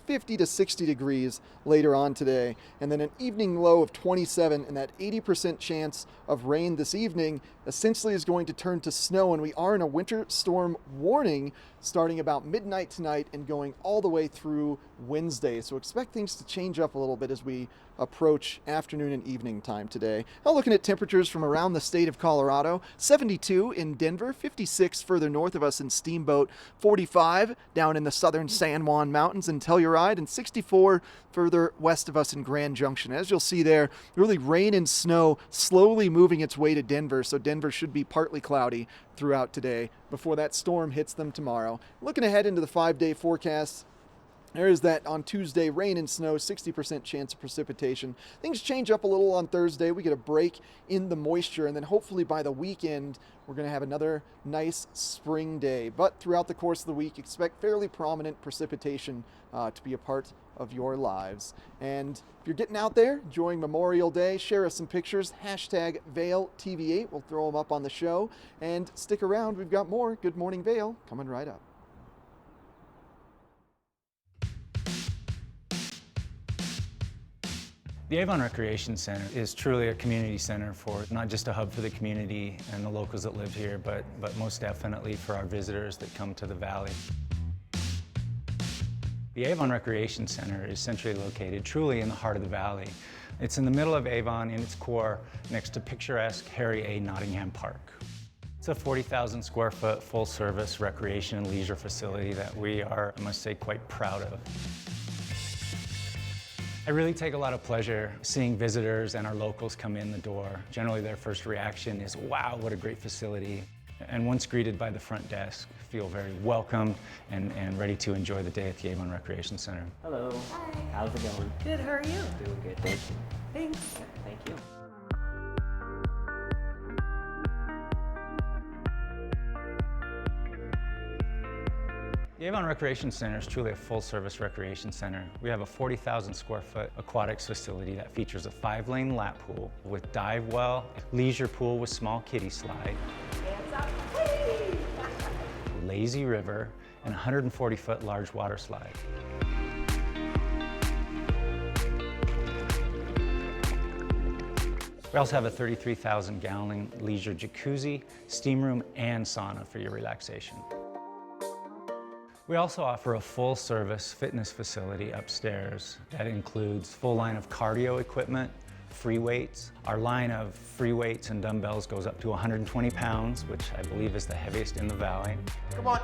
50 to 60 degrees later on today, and then an evening low of 27, and that 80% chance of rain this evening essentially is going to turn to snow, and we are in a winter storm warning starting about midnight tonight and going all the way through Wednesday. So expect things to change up a little bit as we approach afternoon and evening time today. Now looking at temperatures from around the state of Colorado, 72 in Denver, 56 further north of us in Steamboat, 45 down in the southern San Juan Mountains in Telluride, and 64 further west of us in Grand Junction. As you'll see there, really rain and snow slowly moving its way to Denver, so Denver should be partly cloudy throughout today before that storm hits them tomorrow. Looking ahead into the 5-day forecast, there is that on Tuesday, rain and snow, 60% chance of precipitation. Things change up a little on Thursday. We get a break in the moisture, and then hopefully by the weekend, we're going to have another nice spring day. But throughout the course of the week, expect fairly prominent precipitation to be a part of your lives. And if you're getting out there, enjoying Memorial Day, share us some pictures, hashtag VailTV8. We'll throw them up on the show. And stick around, we've got more Good Morning Vail coming right up. The Avon Recreation Center is truly a community center for not just a hub for the community and the locals that live here, but most definitely for our visitors that come to the valley. The Avon Recreation Center is centrally located truly in the heart of the valley. It's in the middle of Avon in its core next to picturesque Harry A. Nottingham Park. It's a 40,000 square foot full service recreation and leisure facility that we are, I must say, quite proud of. I really take a lot of pleasure seeing visitors and our locals come in the door. Generally their first reaction is, wow, what a great facility. And once greeted by the front desk, feel very welcomed and ready to enjoy the day at the Avon Recreation Center. Hello. Hi. How's it going? Good, how are you? Doing good, thank you. Thanks. Thank you. The Avon Recreation Center is truly a full-service recreation center. We have a 40,000 square foot aquatics facility that features a 5-lane lap pool with dive well, leisure pool with small kiddie slide, lazy river, and 140-foot large water slide. We also have a 33,000-gallon leisure jacuzzi, steam room, and sauna for your relaxation. We also offer a full-service fitness facility upstairs that includes full line of cardio equipment, free weights. Our line of free weights and dumbbells goes up to 120 pounds, which I believe is the heaviest in the valley. Come on.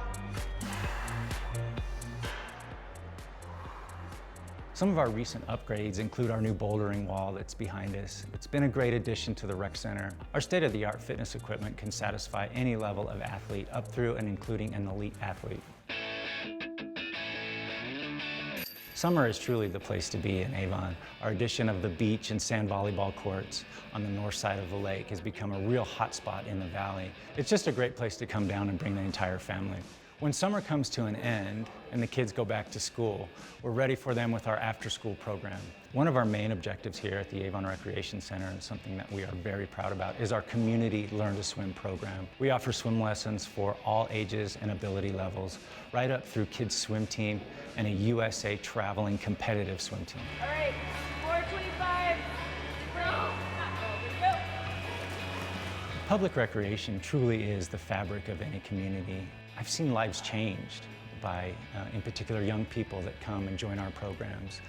Some of our recent upgrades include our new bouldering wall that's behind us. It's been a great addition to the rec center. Our state-of-the-art fitness equipment can satisfy any level of athlete up through and including an elite athlete. Summer is truly the place to be in Avon. Our addition of the beach and sand volleyball courts on the north side of the lake has become a real hotspot in the valley. It's just a great place to come down and bring the entire family. When summer comes to an end and the kids go back to school, we're ready for them with our after-school program. One of our main objectives here at the Avon Recreation Center, and something that we are very proud about, is our community Learn to Swim program. We offer swim lessons for all ages and ability levels, right up through kids' swim team and a USA traveling competitive swim team. All right, 425. Go. Public recreation truly is the fabric of any community. I've seen lives changed by, in particular, young people that come and join our programs.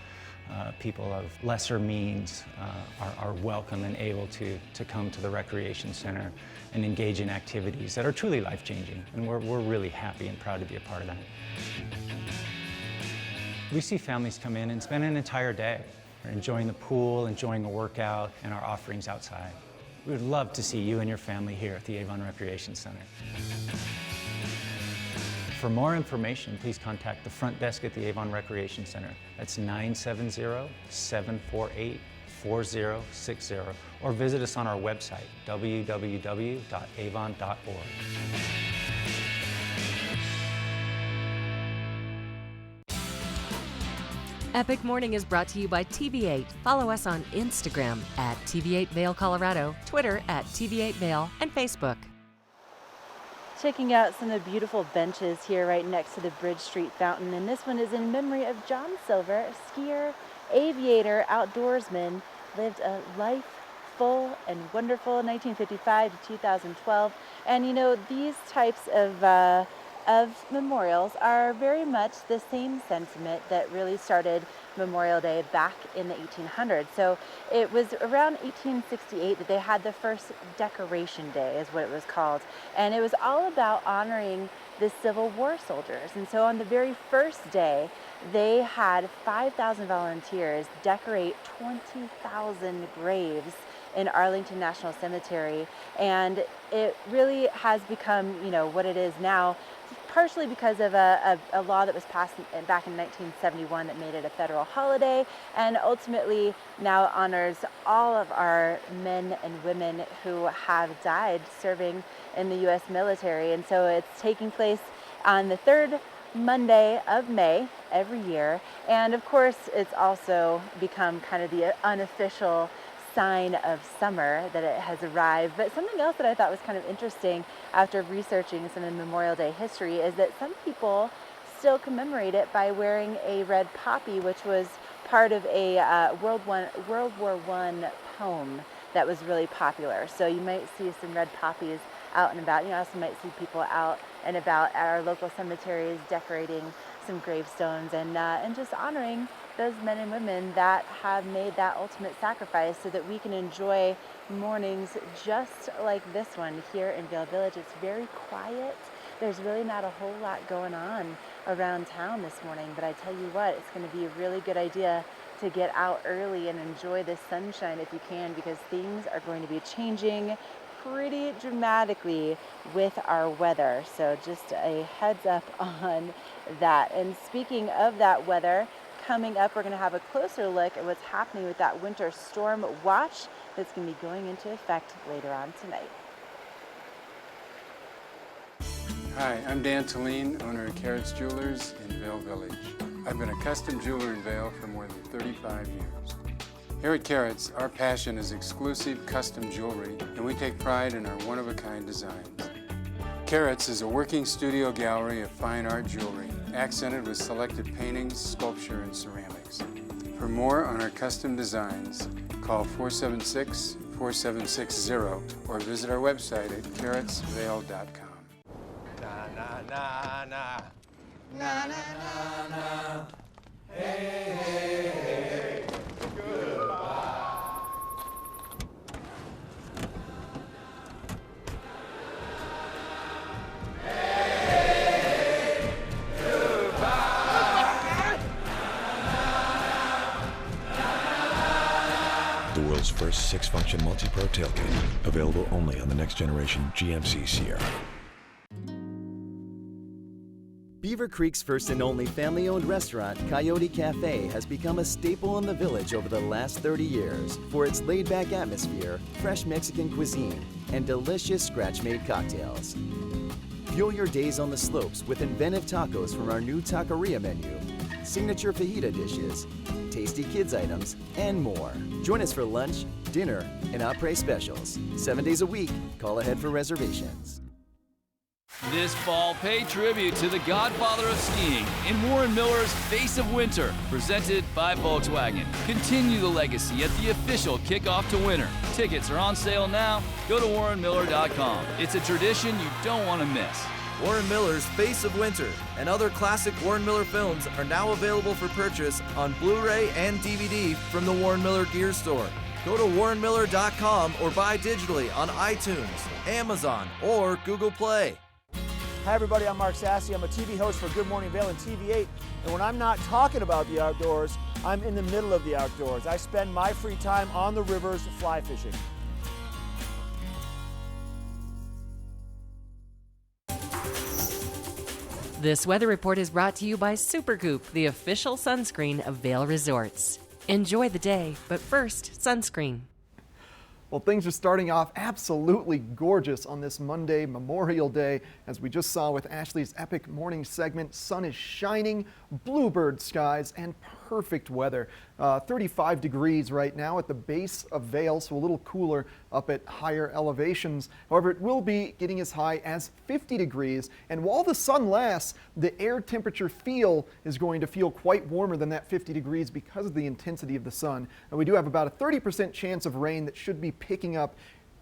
People of lesser means are welcome and able to come to the Recreation Center and engage in activities that are truly life-changing, and we're really happy and proud to be a part of that. We see families come in and spend an entire day enjoying the pool, enjoying a workout, and our offerings outside. We would love to see you and your family here at the Avon Recreation Center. For more information, please contact the front desk at the Avon Recreation Center. That's 970-748-4060, or visit us on our website, www.avon.org. Epic Morning is brought to you by TV8. Follow us on Instagram at TV8 Vail Colorado, Twitter at TV8 Vail, and Facebook. Checking out some of the beautiful benches here right next to the Bridge Street Fountain, and this one is in memory of John Silver, a skier, aviator, outdoorsman, lived a life full and wonderful 1955 to 2012. And you know, these types of memorials are very much the same sentiment that really started Memorial Day back in the 1800s. So it was around 1868 that they had the first Decoration Day, is what it was called. And it was all about honoring the Civil War soldiers. And so on the very first day, they had 5,000 volunteers decorate 20,000 graves in Arlington National Cemetery. And it really has become, you know, what it is now, partially because of a law that was passed back in 1971 that made it a federal holiday, and ultimately now honors all of our men and women who have died serving in the U.S. military. And so it's taking place on the third Monday of May every year. And of course, it's also become kind of the unofficial sign of summer that it has arrived. But something else that I thought was kind of interesting after researching some of the Memorial Day history is that some people still commemorate it by wearing a red poppy, which was part of a World War I poem that was really popular. So you might see some red poppies out and about. You also might see people out and about at our local cemeteries decorating some gravestones and just honoring those men and women that have made that ultimate sacrifice so that we can enjoy mornings just like this one here in Vail Village. It's very quiet. There's really not a whole lot going on around town this morning, but I tell you what, it's going to be a really good idea to get out early and enjoy the sunshine if you can, because things are going to be changing pretty dramatically with our weather. So just a heads up on that. And speaking of that weather, coming up, we're going to have a closer look at what's happening with that winter storm watch that's going to be going into effect later on tonight. Hi, I'm Dan Talene, owner of Carrots Jewelers in Vail Village. I've been a custom jeweler in Vail for more than 35 years. Here at Carrots, our passion is exclusive custom jewelry, and we take pride in our one-of-a-kind designs. Carrots is a working studio gallery of fine art jewelry, accented with selected paintings, sculpture, and ceramics. For more on our custom designs, call 476-4760 or visit our website at carrotsvail.com. Na na na na na na na. Hey hey hey. Goodbye. Hey, goodbye. The world's first 6-function multi-pro tailgate, available only on the next generation GMC Sierra. Beaver Creek's first and only family-owned restaurant, Coyote Cafe, has become a staple in the village over the last 30 years for its laid-back atmosphere, fresh Mexican cuisine, and delicious scratch-made cocktails. Fuel your days on the slopes with inventive tacos from our new taqueria menu, signature fajita dishes, tasty kids items, and more. Join us for lunch, dinner, and après specials. 7 days a week. Call ahead for reservations. This fall, pay tribute to the godfather of skiing in Warren Miller's Face of Winter, presented by Volkswagen. Continue the legacy at the official kickoff to winter. Tickets are on sale now. Go to warrenmiller.com. It's a tradition you don't want to miss. Warren Miller's Face of Winter and other classic Warren Miller films are now available for purchase on Blu-ray and DVD from the Warren Miller Gear Store. Go to warrenmiller.com or buy digitally on iTunes, Amazon, or Google Play. Hi everybody, I'm Mark Sassy. I'm a TV host for Good Morning Vail and TV8. And when I'm not talking about the outdoors, I'm in the middle of the outdoors. I spend my free time on the rivers fly fishing. This weather report is brought to you by Supergoop, the official sunscreen of Vail Resorts. Enjoy the day, but first, sunscreen. Well, things are starting off absolutely gorgeous on this Monday, Memorial Day. As we just saw with Ashley's epic morning segment, sun is shining, bluebird skies, and perfect weather. 35 degrees right now at the base of Vail, so a little cooler up at higher elevations. However, it will be getting as high as 50 degrees. And while the sun lasts, the air temperature is going to feel quite warmer than that 50 degrees because of the intensity of the sun. And we do have about a 30% chance of rain that should be picking up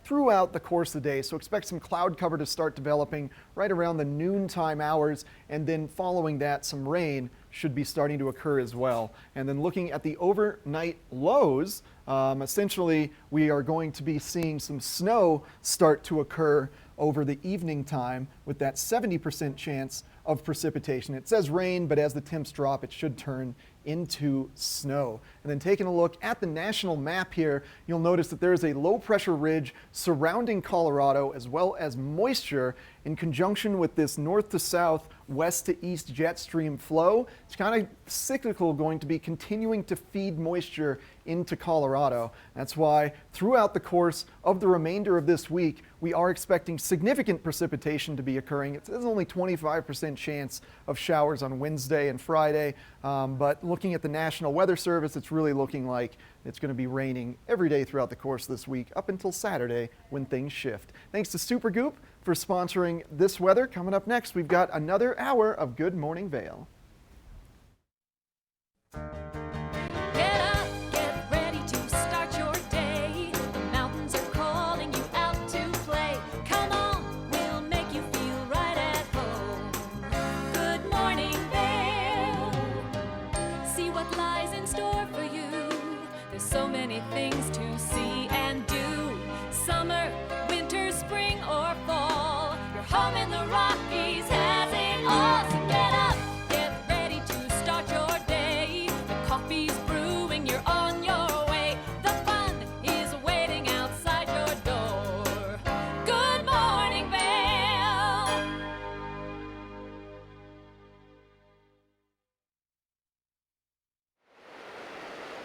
throughout the course of the day. So expect some cloud cover to start developing right around the noontime hours, and then following that, some rain should be starting to occur as well. And then looking at the overnight lows, essentially we are going to be seeing some snow start to occur over the evening time with that 70% chance of precipitation. It says rain, but as the temps drop, it should turn into snow. And then taking a look at the national map here, you'll notice that there is a low pressure ridge surrounding Colorado, as well as moisture in conjunction with this north to south, west to east jet stream flow. It's kind of cyclical, going to be continuing to feed moisture into Colorado. That's why throughout the course of the remainder of this week, we are expecting significant precipitation to be occurring. There's only 25% chance of showers on Wednesday and Friday, but looking at the National Weather Service, it's really looking like it's going to be raining every day throughout the course of this week up until Saturday when things shift. Thanks to Supergoop for sponsoring this weather. Coming up next, we've got another hour of Good Morning Vail. Hey, home in the Rockies has it all. So get up, get ready to start your day. The coffee's brewing, you're on your way. The fun is waiting outside your door. Good morning, Vale.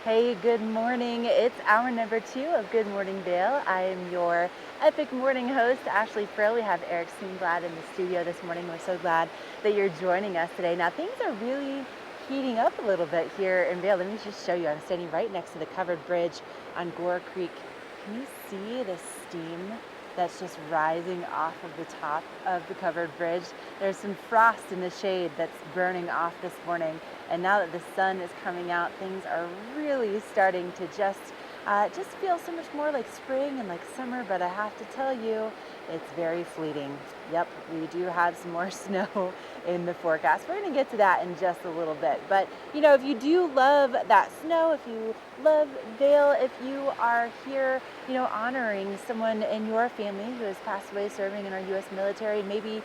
Hey, good morning. It's hour number 2 of Good Morning Vale. I am your epic morning host, Ashley Frill. We have Eric Soonblad in the studio this morning. We're so glad that you're joining us today. Now, things are really heating up a little bit here in Vale. Let me just show you. I'm standing right next to the covered bridge on Gore Creek. Can you see the steam that's just rising off of the top of the covered bridge? There's some frost in the shade that's burning off this morning. And now that the sun is coming out, things are really starting to just feel so much more like spring and like summer, but I have to tell you, it's very fleeting. Yep, we do have some more snow in the forecast. We're gonna get to that in just a little bit. But you know, if you do love that snow, if you love Vale, if you are here, you know, honoring someone in your family who has passed away serving in our U.S. military, maybe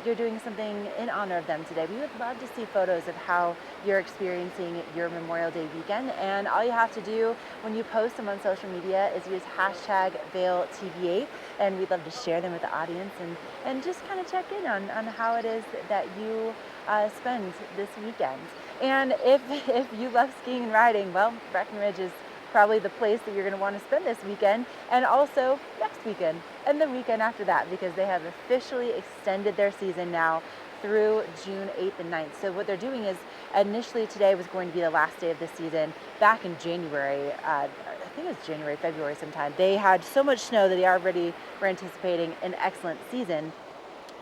you're doing something in honor of them today, we would love to see photos of how you're experiencing your Memorial Day weekend. And all you have to do when you post them on social media is use hashtag ValeTV8, and we'd love to share them with the audience and just kind of check in on how it is that you spend this weekend. And if you love skiing and riding, well, Breckenridge is probably the place that you're going to want to spend this weekend, and also next weekend and the weekend after that, because they have officially extended their season now through June 8th and 9th. So what they're doing is, initially today was going to be the last day of the season. Back in January, I think it was January, February sometime, they had so much snow that they already were anticipating an excellent season.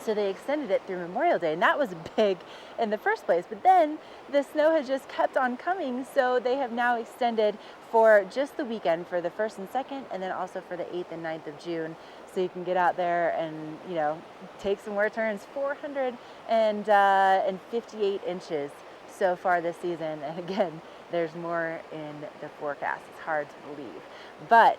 So they extended it through Memorial Day, and that was big in the first place. But then the snow has just kept on coming, so they have now extended for just the weekend for the 1st and 2nd, and then also for the 8th and 9th of June. So you can get out there and, you know, take some wear turns. 458 inches so far this season, and again, there's more in the forecast. It's hard to believe. But,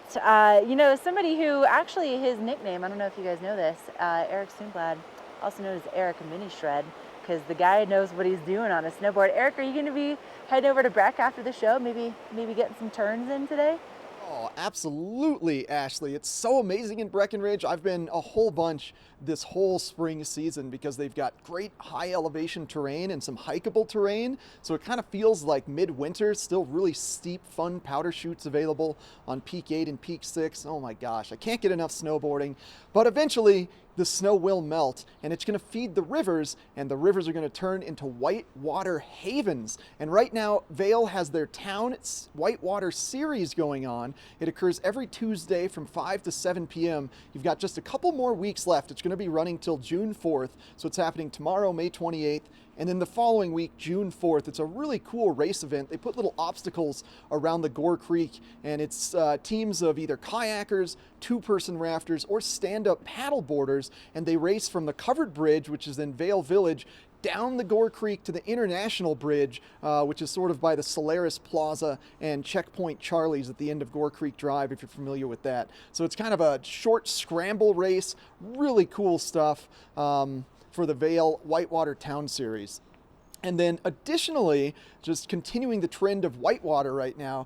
you know, somebody who actually, his nickname, I don't know if you guys know this, Eric Soonblad, also known as Eric Mini Shred, because the guy knows what he's doing on a snowboard. Eric, are you going to be heading over to Breck after the show? Maybe getting some turns in today? Oh, absolutely, Ashley. It's so amazing in Breckenridge. I've been a whole bunch this whole spring season because they've got great high elevation terrain and some hikeable terrain. So it kind of feels like midwinter, still really steep, fun powder chutes available on Peak 8 and Peak 6. Oh my gosh, I can't get enough snowboarding. But eventually, the snow will melt, and it's going to feed the rivers, and the rivers are going to turn into whitewater havens. And right now, Vale has their Town Whitewater Series going on. It occurs every Tuesday from 5 to 7 p.m. You've got just a couple more weeks left. It's going to be running till June 4th, so it's happening tomorrow, May 28th, and then the following week, June 4th. It's a really cool race event. They put little obstacles around the Gore Creek, and it's teams of either kayakers, two-person rafters, or stand-up paddle boarders, and they race from the covered bridge, which is in Vale Village, down the Gore Creek to the International Bridge, which is sort of by the Solaris Plaza and Checkpoint Charlie's at the end of Gore Creek Drive, if you're familiar with that. So it's kind of a short scramble race, really cool stuff for the Vale Whitewater Town Series. And then additionally, just continuing the trend of whitewater right now,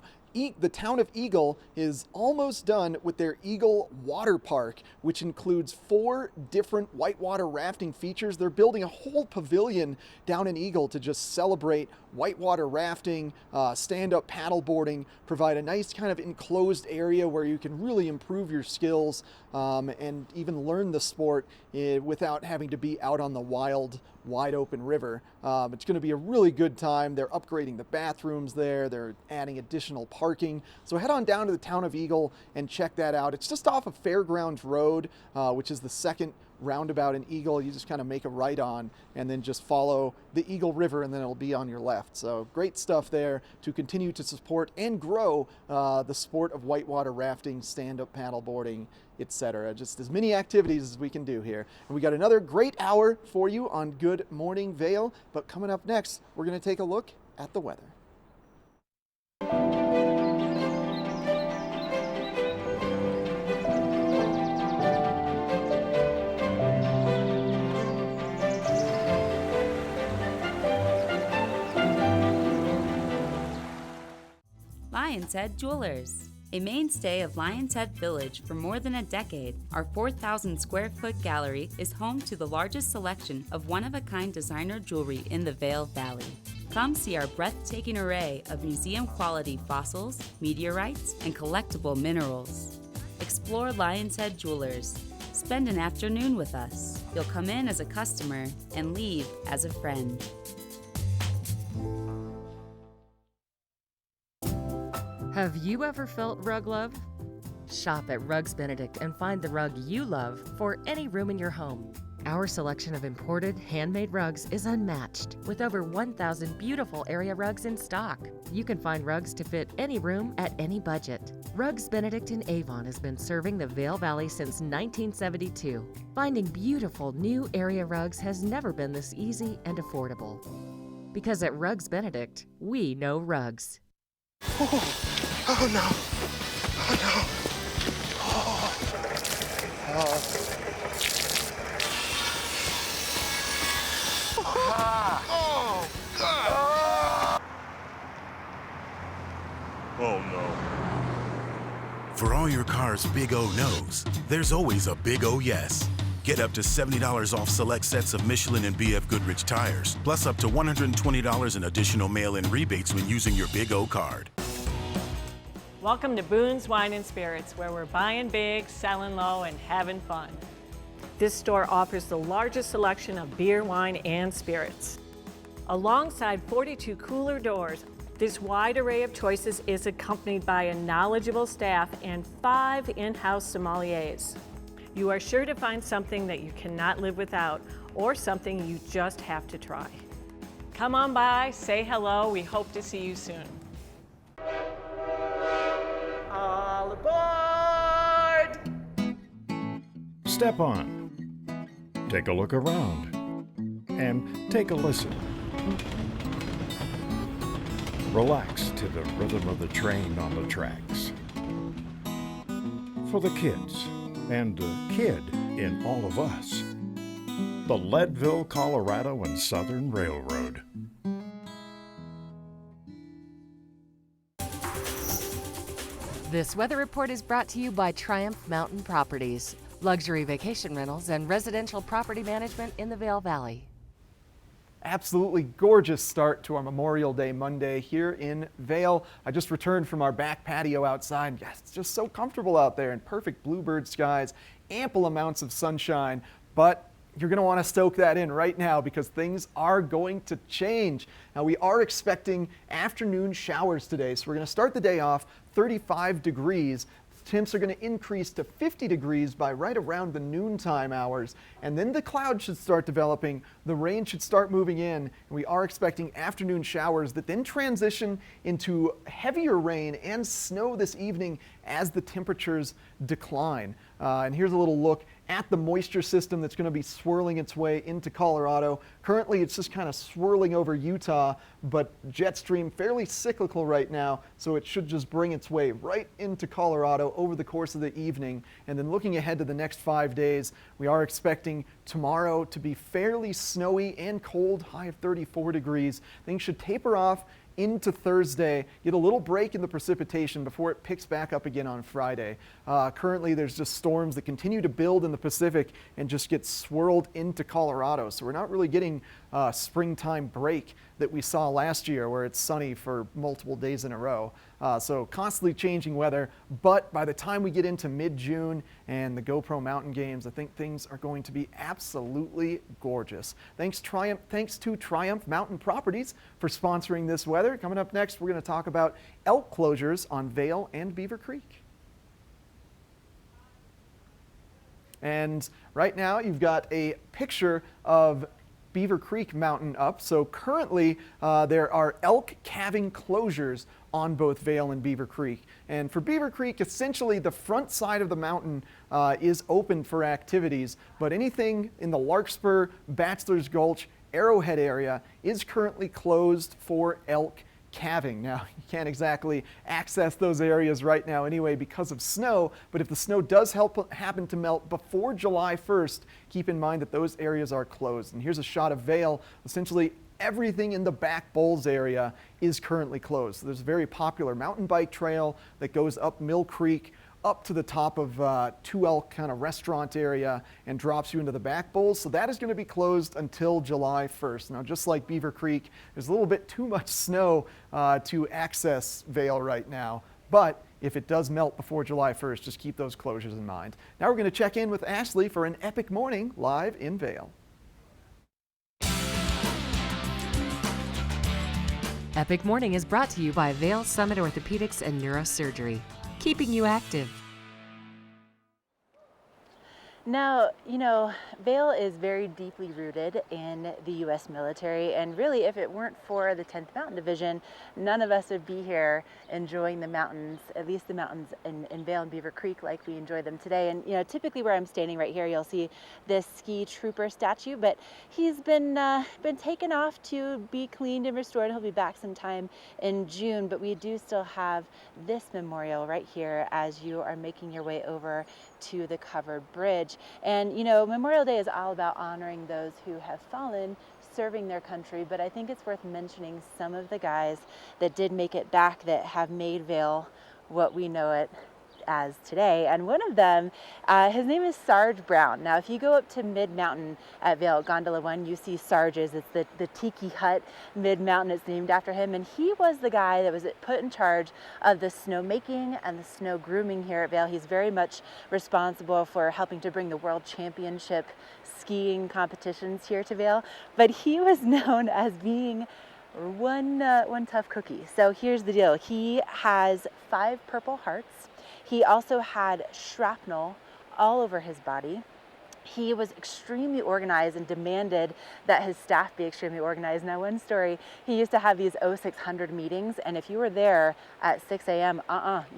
the town of Eagle is almost done with their Eagle Water Park, which includes 4 different whitewater rafting features. They're building a whole pavilion down in Eagle to just celebrate whitewater rafting, stand-up paddleboarding, provide a nice kind of enclosed area where you can really improve your skills and even learn the sport without having to be out on the wild, wide open river. It's going to be a really good time. They're upgrading the bathrooms there. They're adding additional parking. So head on down to the town of Eagle and check that out. It's just off of Fairgrounds Road, which is the second roundabout in Eagle. You just kind of make a right on and then just follow the Eagle River, and then it'll be on your left. So great stuff there to continue to support and grow the sport of whitewater rafting, stand-up paddleboarding, etc. Just as many activities as we can do here. And we got another great hour for you on Good Morning Vale, but coming up next, we're going to take a look at the weather. Lion's Head Jewelers. A mainstay of Lion's Head Village for more than a decade, our 4,000 square foot gallery is home to the largest selection of one-of-a-kind designer jewelry in the Vail Valley. Come see our breathtaking array of museum-quality fossils, meteorites, and collectible minerals. Explore Lion's Head Jewelers. Spend an afternoon with us. You'll come in as a customer and leave as a friend. Have you ever felt rug love? Shop at Rugs Benedict and find the rug you love for any room in your home. Our selection of imported, handmade rugs is unmatched, with over 1,000 beautiful area rugs in stock. You can find rugs to fit any room at any budget. Rugs Benedict in Avon has been serving the Vail Valley since 1972. Finding beautiful new area rugs has never been this easy and affordable. Because at Rugs Benedict, we know rugs. Oh no! Oh no! Oh God! Oh no. For all your car's big O no's, there's always a big O yes. Get up to $70 off select sets of Michelin and BF Goodrich tires, plus up to $120 in additional mail-in rebates when using your Big O card. Welcome to Boone's Wine and Spirits, where we're buying big, selling low, and having fun. This store offers the largest selection of beer, wine, and spirits. Alongside 42 cooler doors, this wide array of choices is accompanied by a knowledgeable staff and 5 in-house sommeliers. You are sure to find something that you cannot live without, or something you just have to try. Come on by, say hello, we hope to see you soon. All aboard! Step on, take a look around, and take a listen. Relax to the rhythm of the train on the tracks. For the kids, and a kid in all of us, the Leadville, Colorado and Southern Railroad. This weather report is brought to you by Triumph Mountain Properties, luxury vacation rentals and residential property management in the Vail Valley. Absolutely gorgeous start to our Memorial Day Monday here in Vail. I just returned from our back patio outside. Yes, it's just so comfortable out there in perfect bluebird skies, ample amounts of sunshine, but you're going to want to stoke that in right now because things are going to change. Now, we are expecting afternoon showers today, so we're going to start the day off 35 degrees. Temps are going to increase to 50 degrees by right around the noontime hours, and then the clouds should start developing, the rain should start moving in, and we are expecting afternoon showers that then transition into heavier rain and snow this evening as the temperatures decline. And here's a little look at the moisture system that's going to be swirling its way into Colorado. Currently, it's just kind of swirling over Utah, but jet stream fairly cyclical right now, so it should just bring its way right into Colorado over the course of the evening. And then looking ahead to the next 5 days, we are expecting tomorrow to be fairly snowy and cold, high of 34 degrees. Things should taper off into Thursday, get a little break in the precipitation before it picks back up again on Friday. Currently, there's just storms that continue to build in the Pacific and just get swirled into Colorado. So we're not really getting a springtime break that we saw last year where it's sunny for multiple days in a row. So constantly changing weather, but by the time we get into mid-June and the GoPro Mountain Games, I think things are going to be absolutely gorgeous. Thanks to Triumph Mountain Properties for sponsoring this weather. Coming up next, we're going to talk about elk closures on Vail and Beaver Creek. And right now, you've got a picture of Beaver Creek Mountain up. So currently, there are elk calving closures on both Vail and Beaver Creek. And for Beaver Creek, essentially the front side of the mountain is open for activities, but anything in the Larkspur, Bachelor's Gulch, Arrowhead area is currently closed for elk calving. Now, you can't exactly access those areas right now anyway because of snow, but if the snow does happen to melt before July 1st, keep in mind that those areas are closed. And here's a shot of Vail. Essentially, everything in the back bowls area is currently closed. So there's a very popular mountain bike trail that goes up Mill Creek, up to the top of Two Elk kind of restaurant area and drops you into the back bowls. So that is going to be closed until July 1st. Now, just like Beaver Creek, there's a little bit too much snow to access Vail right now. But if it does melt before July 1st, just keep those closures in mind. Now we're going to check in with Ashley for an epic morning live in Vail. Epic Morning is brought to you by Vail Summit Orthopedics and Neurosurgery, keeping you active. Now, you know, Vail is very deeply rooted in the U.S. military, and really, if it weren't for the 10th Mountain Division, none of us would be here enjoying the mountains, at least the mountains in Vail and Beaver Creek like we enjoy them today. And, you know, typically where I'm standing right here, you'll see this ski trooper statue, but he's been taken off to be cleaned and restored. He'll be back sometime in June, but we do still have this memorial right here as you are making your way over to the covered bridge. And you know, Memorial Day is all about honoring those who have fallen serving their country, but I think it's worth mentioning some of the guys that did make it back that have made Vail what we know it as today. And one of them, his name is Sarge Brown. Now, if you go up to Mid-Mountain at Vail, Gondola 1, you see Sarge's. It's the tiki hut Mid-Mountain. It's named after him. And he was the guy that was put in charge of the snowmaking and the snow grooming here at Vail. He's very much responsible for helping to bring the World Championship skiing competitions here to Vail. But he was known as being one tough cookie. So here's the deal. He has 5 Purple Hearts. He also had shrapnel all over his body. He was extremely organized and demanded that his staff be extremely organized. Now, one story, he used to have these 0600 meetings, and if you were there at 6 a.m.,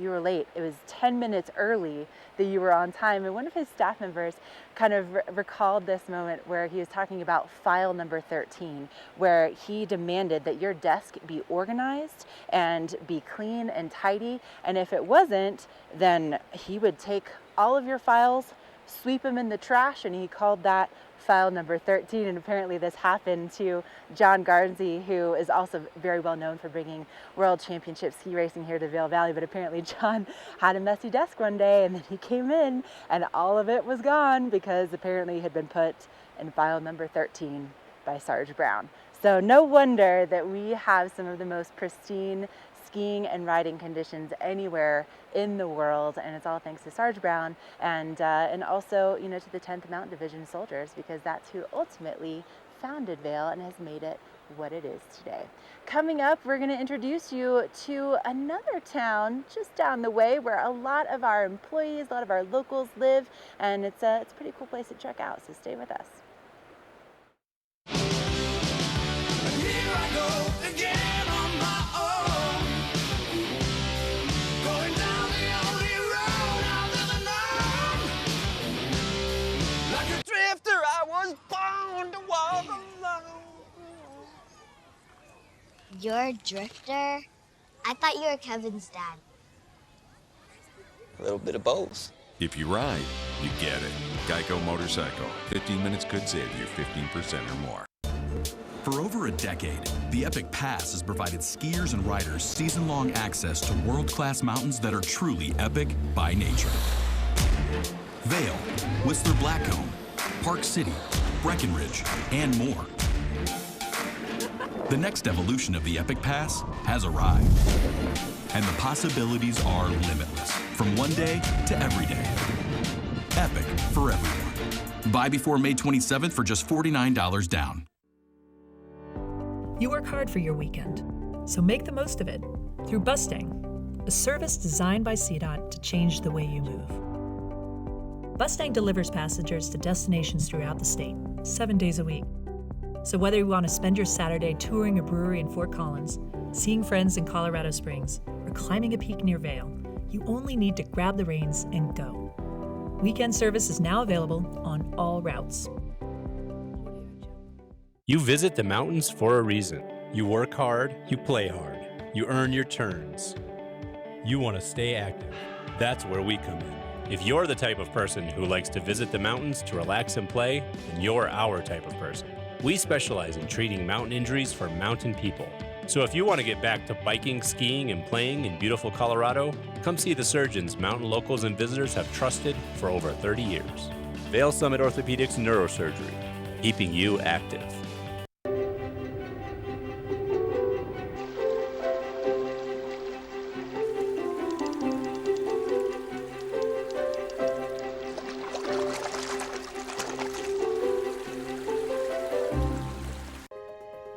you were late. It was 10 minutes early that you were on time. And one of his staff members kind of recalled this moment where he was talking about file number 13, where he demanded that your desk be organized and be clean and tidy. And if it wasn't, then he would take all of your files, sweep them in the trash, and he called that file number 13. And apparently this happened to John Garnsey, who is also very well known for bringing World Championship ski racing here to Vail Valley. But apparently John had a messy desk one day, and then he came in and all of it was gone because apparently it had been put in file number 13 by Sarge Brown. So no wonder that we have some of the most pristine skiing and riding conditions anywhere in the world, and it's all thanks to Sarge Brown and also, you know, to the 10th Mountain Division soldiers, because that's who ultimately founded Vail and has made it what it is today. Coming up, we're going to introduce you to another town just down the way where a lot of our employees, a lot of our locals live, and it's a pretty cool place to check out, so stay with us. Here I go again on my own. Going down the only road I've ever known. Like a drifter, I was born to walk alone. You're a drifter? I thought you were Kevin's dad. A little bit of both. If you ride, you get it. Geico Motorcycle. 15 minutes could save you 15% or more. For over a decade, the Epic Pass has provided skiers and riders season-long access to world-class mountains that are truly epic by nature. Vail, Whistler Blackcomb, Park City, Breckenridge, and more. The next evolution of the Epic Pass has arrived, and the possibilities are limitless, from one day to every day. Epic for everyone. Buy before May 27th for just $49 down. You work hard for your weekend, so make the most of it through Bustang, a service designed by CDOT to change the way you move. Bustang delivers passengers to destinations throughout the state, 7 days a week. So whether you want to spend your Saturday touring a brewery in Fort Collins, seeing friends in Colorado Springs, or climbing a peak near Vail, you only need to grab the reins and go. Weekend service is now available on all routes. You visit the mountains for a reason. You work hard, you play hard, you earn your turns. You want to stay active. That's where we come in. If you're the type of person who likes to visit the mountains to relax and play, then you're our type of person. We specialize in treating mountain injuries for mountain people. So if you want to get back to biking, skiing, and playing in beautiful Colorado, come see the surgeons mountain locals and visitors have trusted for over 30 years. Vail Summit Orthopedics Neurosurgery, keeping you active.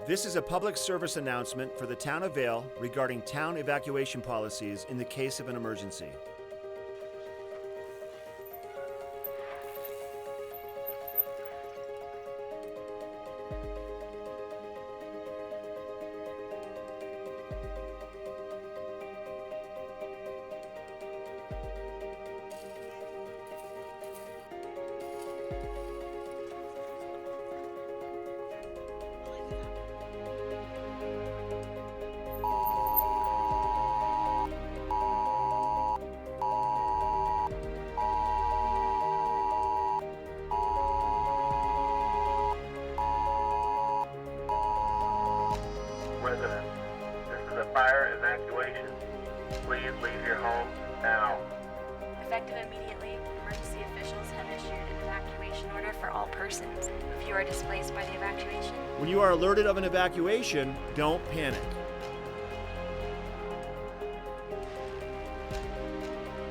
This is a public service announcement for the town of Vail regarding town evacuation policies in the case of an emergency. Residents, this is a fire evacuation. Please leave your home now. Effective immediately, emergency officials have issued an evacuation order for all persons. If you are displaced by the evacuation, When you are alerted of an evacuation, don't panic.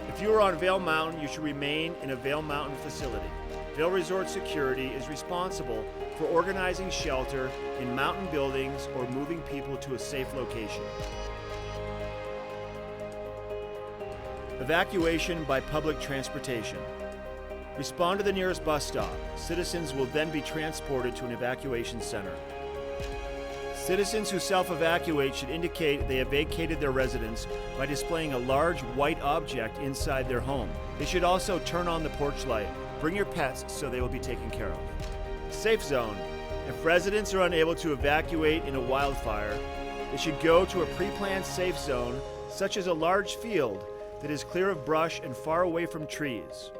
If you are on Vail Mountain, you should remain in a Vail Mountain facility. Vail Resort Security is responsible for organizing shelter in mountain buildings or moving people to a safe location. Evacuation by public transportation. Respond to the nearest bus stop. Citizens will then be transported to an evacuation center. Citizens who self-evacuate should indicate they have vacated their residence by displaying a large white object inside their home. They should also turn on the porch light. Bring your pets so they will be taken care of. Safe zone. If residents are unable to evacuate in a wildfire, they should go to a pre-planned safe zone, such as a large field that is clear of brush and far away from trees.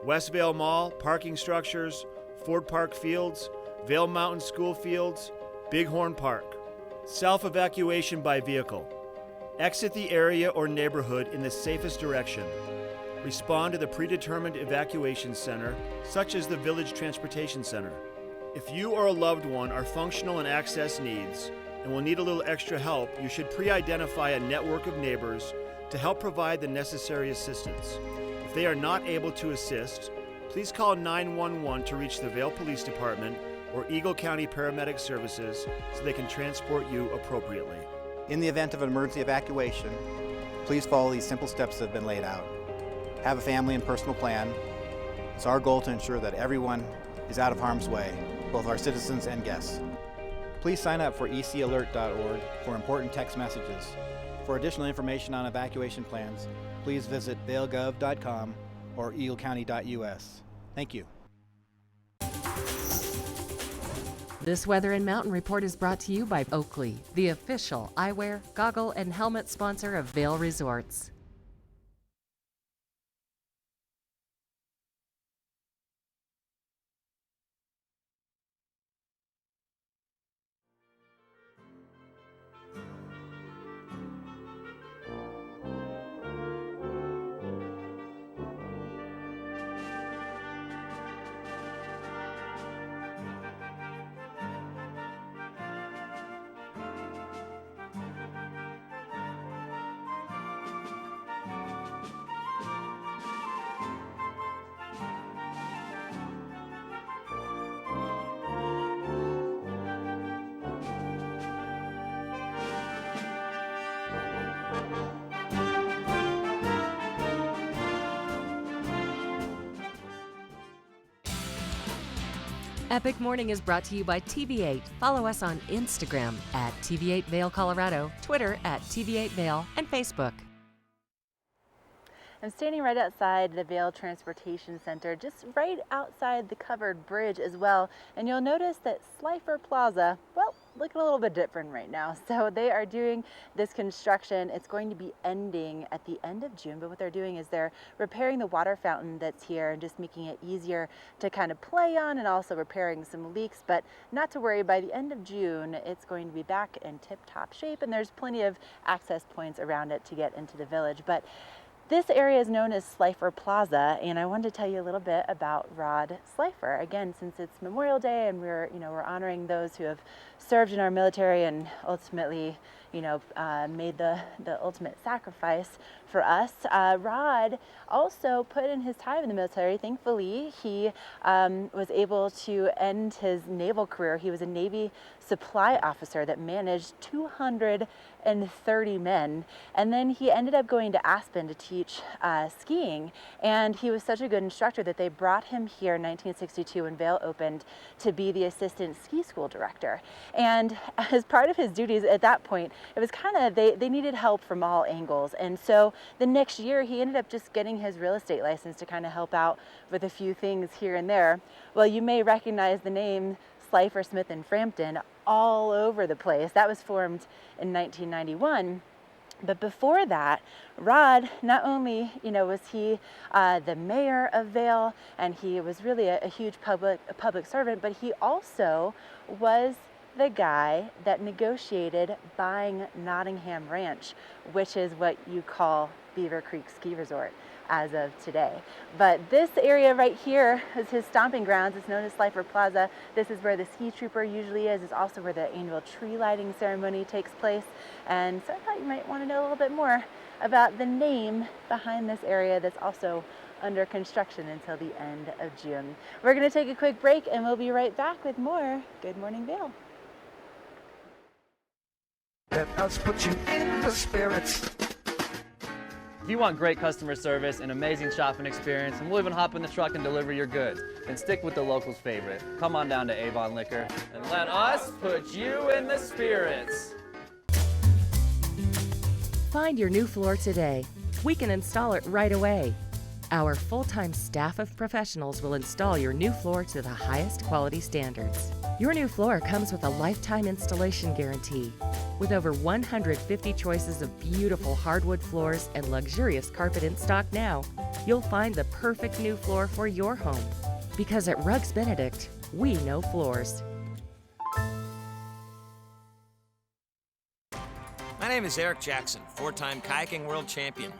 West Vail Mall, parking structures, Ford Park Fields, Vail Mountain School Fields, Bighorn Park. Self-evacuation by vehicle. Exit the area or neighborhood in the safest direction. Respond to the predetermined evacuation center, such as the Village Transportation Center. If you or a loved one are functional and access needs and will need a little extra help, you should pre-identify a network of neighbors to help provide the necessary assistance. If they are not able to assist, please call 911 to reach the Vail Police Department or Eagle County Paramedic Services so they can transport you appropriately. In the event of an emergency evacuation, please follow these simple steps that have been laid out. Have a family and personal plan. It's our goal to ensure that everyone is out of harm's way, both our citizens and guests. Please sign up for ecalert.org for important text messages. For additional information on evacuation plans, please visit vailgov.com or eaglecounty.us. Thank you. This Weather and Mountain Report is brought to you by Oakley, the official eyewear, goggle, and helmet sponsor of Vail Resorts. Epic Morning is brought to you by TV8. Follow us on Instagram at TV8 Vail Colorado, Twitter at TV8 Vail, and Facebook. I'm standing right outside the Vail Transportation Center, just right outside the covered bridge as well. And you'll notice that Slifer Plaza, well, looking a little bit different right now. So they are doing this construction. It's going to be ending at the end of June, but what they're doing is they're repairing the water fountain that's here and just making it easier to kind of play on, and also repairing some leaks. But not to worry, by the end of June, it's going to be back in tip-top shape, and there's plenty of access points around it to get into the village. But this area is known as Slifer Plaza, and I wanted to tell you a little bit about Rod Slifer. Again, since it's Memorial Day and we're honoring those who have served in our military and ultimately, made the ultimate sacrifice for us. Rod also put in his time in the military. Thankfully, he was able to end his naval career. He was a Navy supply officer that managed 230 men, and then he ended up going to Aspen to teach skiing, and he was such a good instructor that they brought him here in 1962 when Vail opened to be the assistant ski school director. And as part of his duties at that point, it was kind of, they needed help from all angles, and so the next year he ended up just getting his real estate license to kind of help out with a few things here and there. Well, you may recognize the name Slifer, Smith & Frampton all over the place. That was formed in 1991. But before that, Rod, not only was he the mayor of Vail, and he was really a huge public servant, but he also was the guy that negotiated buying Nottingham Ranch, which is what you call Beaver Creek Ski Resort as of today. But this area right here is his stomping grounds. It's known as Slifer Plaza. This is where the ski trooper usually is. It's also where the annual tree lighting ceremony takes place. And so I thought you might want to know a little bit more about the name behind this area that's also under construction until the end of June. We're going to take a quick break and we'll be right back with more Good Morning Vail. Let us put you in the spirits. If you want great customer service and amazing shopping experience, and we'll even hop in the truck and deliver your goods, then stick with the locals' favorite. Come on down to Avon Liquor and let us put you in the spirits. Find your new floor today. We can install it right away. Our full-time staff of professionals will install your new floor to the highest quality standards. Your new floor comes with a lifetime installation guarantee. With over 150 choices of beautiful hardwood floors and luxurious carpet in stock now, you'll find the perfect new floor for your home. Because at Rugs Benedict, we know floors. My name is Eric Jackson, four-time kayaking world champion.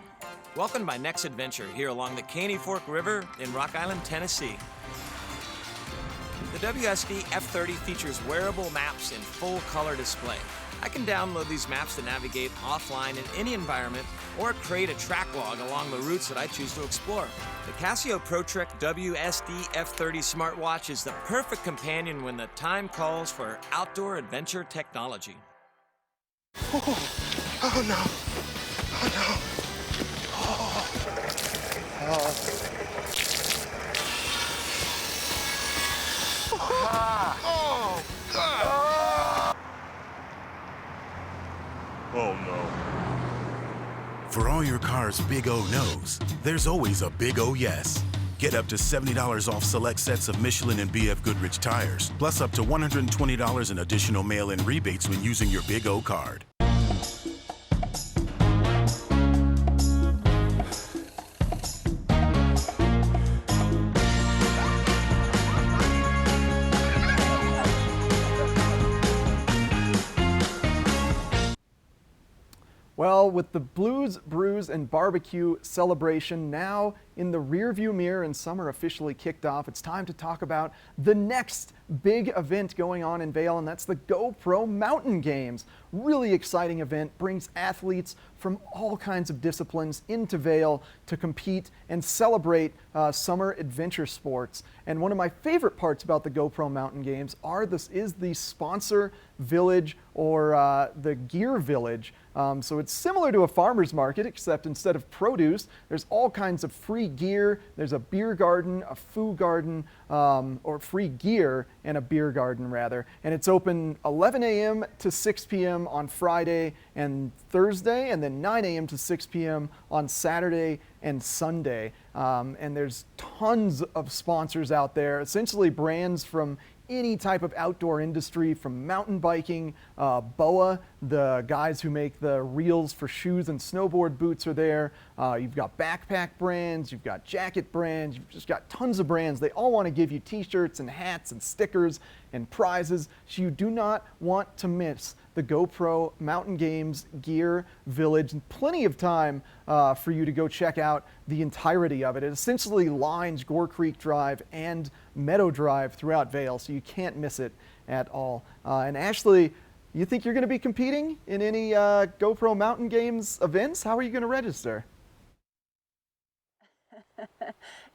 Welcome to my next adventure here along the Caney Fork River in Rock Island, Tennessee. The WSD F30 features wearable maps in full color display. I can download these maps to navigate offline in any environment or create a track log along the routes that I choose to explore. The Casio ProTrek WSD F30 smartwatch is the perfect companion when the time calls for outdoor adventure technology. Oh no. Oh no. Oh, God. Oh no. For all your car's big O no's, there's always a big O yes. Get up to $70 off select sets of Michelin and BF Goodrich tires, plus up to $120 in additional mail-in rebates when using your Big O card. Well, with the Blues, Brews, and Barbecue celebration now in the rearview mirror and summer officially kicked off, it's time to talk about the next big event going on in Vail, and that's the GoPro Mountain Games. Really exciting event, brings athletes from all kinds of disciplines into Vail to compete and celebrate summer adventure sports. And one of my favorite parts about the GoPro Mountain Games is the sponsor village, or the gear village. So it's similar to a farmer's market, except instead of produce, there's all kinds of free gear. There's a beer garden, a food garden, or free gear and a beer garden rather. And it's open 11 a.m. to 6 p.m. on Friday and Thursday, and then 9 a.m. to 6 p.m. on Saturday and Sunday. And there's tons of sponsors out there, essentially brands from any type of outdoor industry, from mountain biking, BOA, the guys who make the reels for shoes and snowboard boots are there. You've got backpack brands, you've got jacket brands, you've just got tons of brands. They all want to give you t-shirts and hats and stickers and prizes, so you do not want to miss the GoPro Mountain Games Gear Village. And plenty of time for you to go check out the entirety of it. It essentially lines Gore Creek Drive and Meadow Drive throughout Vail, so you can't miss it at all. And Ashley, you think you're going to be competing in any GoPro Mountain Games events? How are you going to register?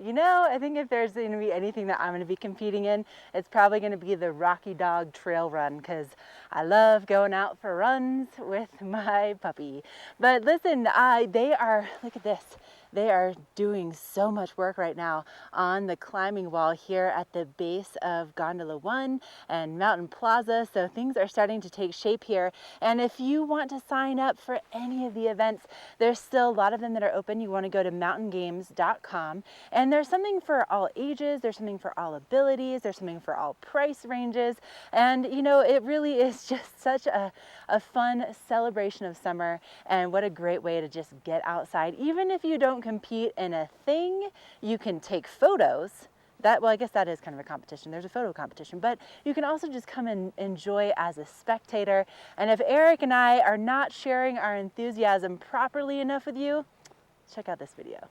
You know, I think if there's going to be anything that I'm going to be competing in, it's probably going to be the Rocky Dog Trail Run, because I love going out for runs with my puppy. But listen, they are, look at this. They are doing so much work right now on the climbing wall here at the base of Gondola 1 and Mountain Plaza. So things are starting to take shape here. And if you want to sign up for any of the events, there's still a lot of them that are open. You want to go to mountaingames.com. And there's something for all ages. There's something for all abilities. There's something for all price ranges. And, you know, it really is just such a fun celebration of summer. And what a great way to just get outside. Even if you don't compete in a thing, you can take photos. Well, I guess that is kind of a competition. There's a photo competition, but you can also just come and enjoy as a spectator. And if Eric and I are not sharing our enthusiasm properly enough with you, check out this video.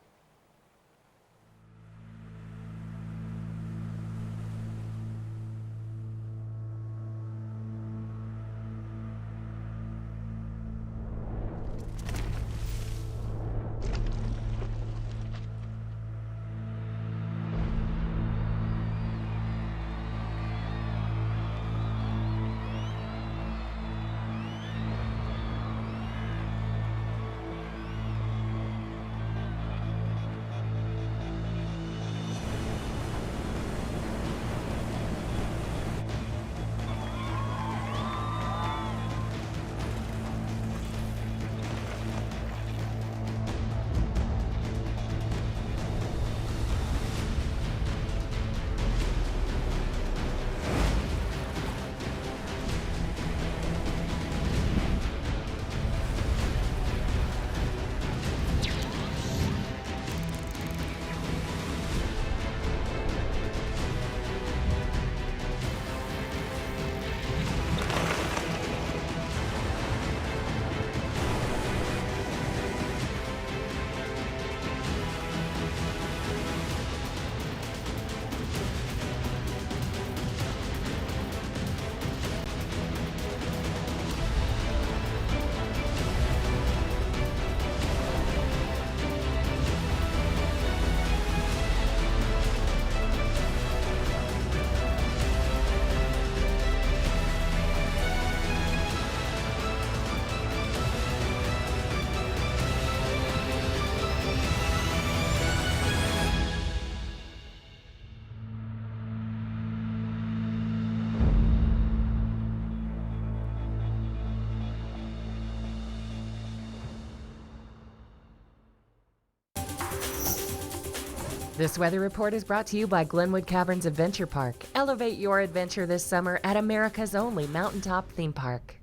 This weather report is brought to you by Glenwood Caverns Adventure Park. Elevate your adventure this summer at America's only mountaintop theme park.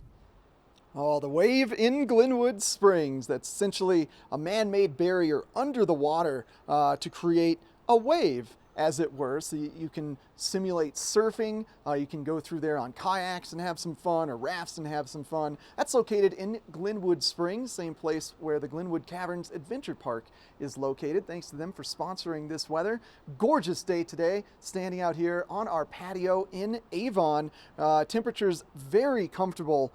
Oh, the wave in Glenwood Springs. That's essentially a man-made barrier under the water to create a wave, as it were. So you can simulate surfing. You can go through there on kayaks and have some fun, or rafts and have some fun. That's located in Glenwood Springs, same place where the Glenwood Caverns Adventure Park is located. Thanks to them for sponsoring this weather. Gorgeous day today, standing out here on our patio in Avon. Temperatures very comfortable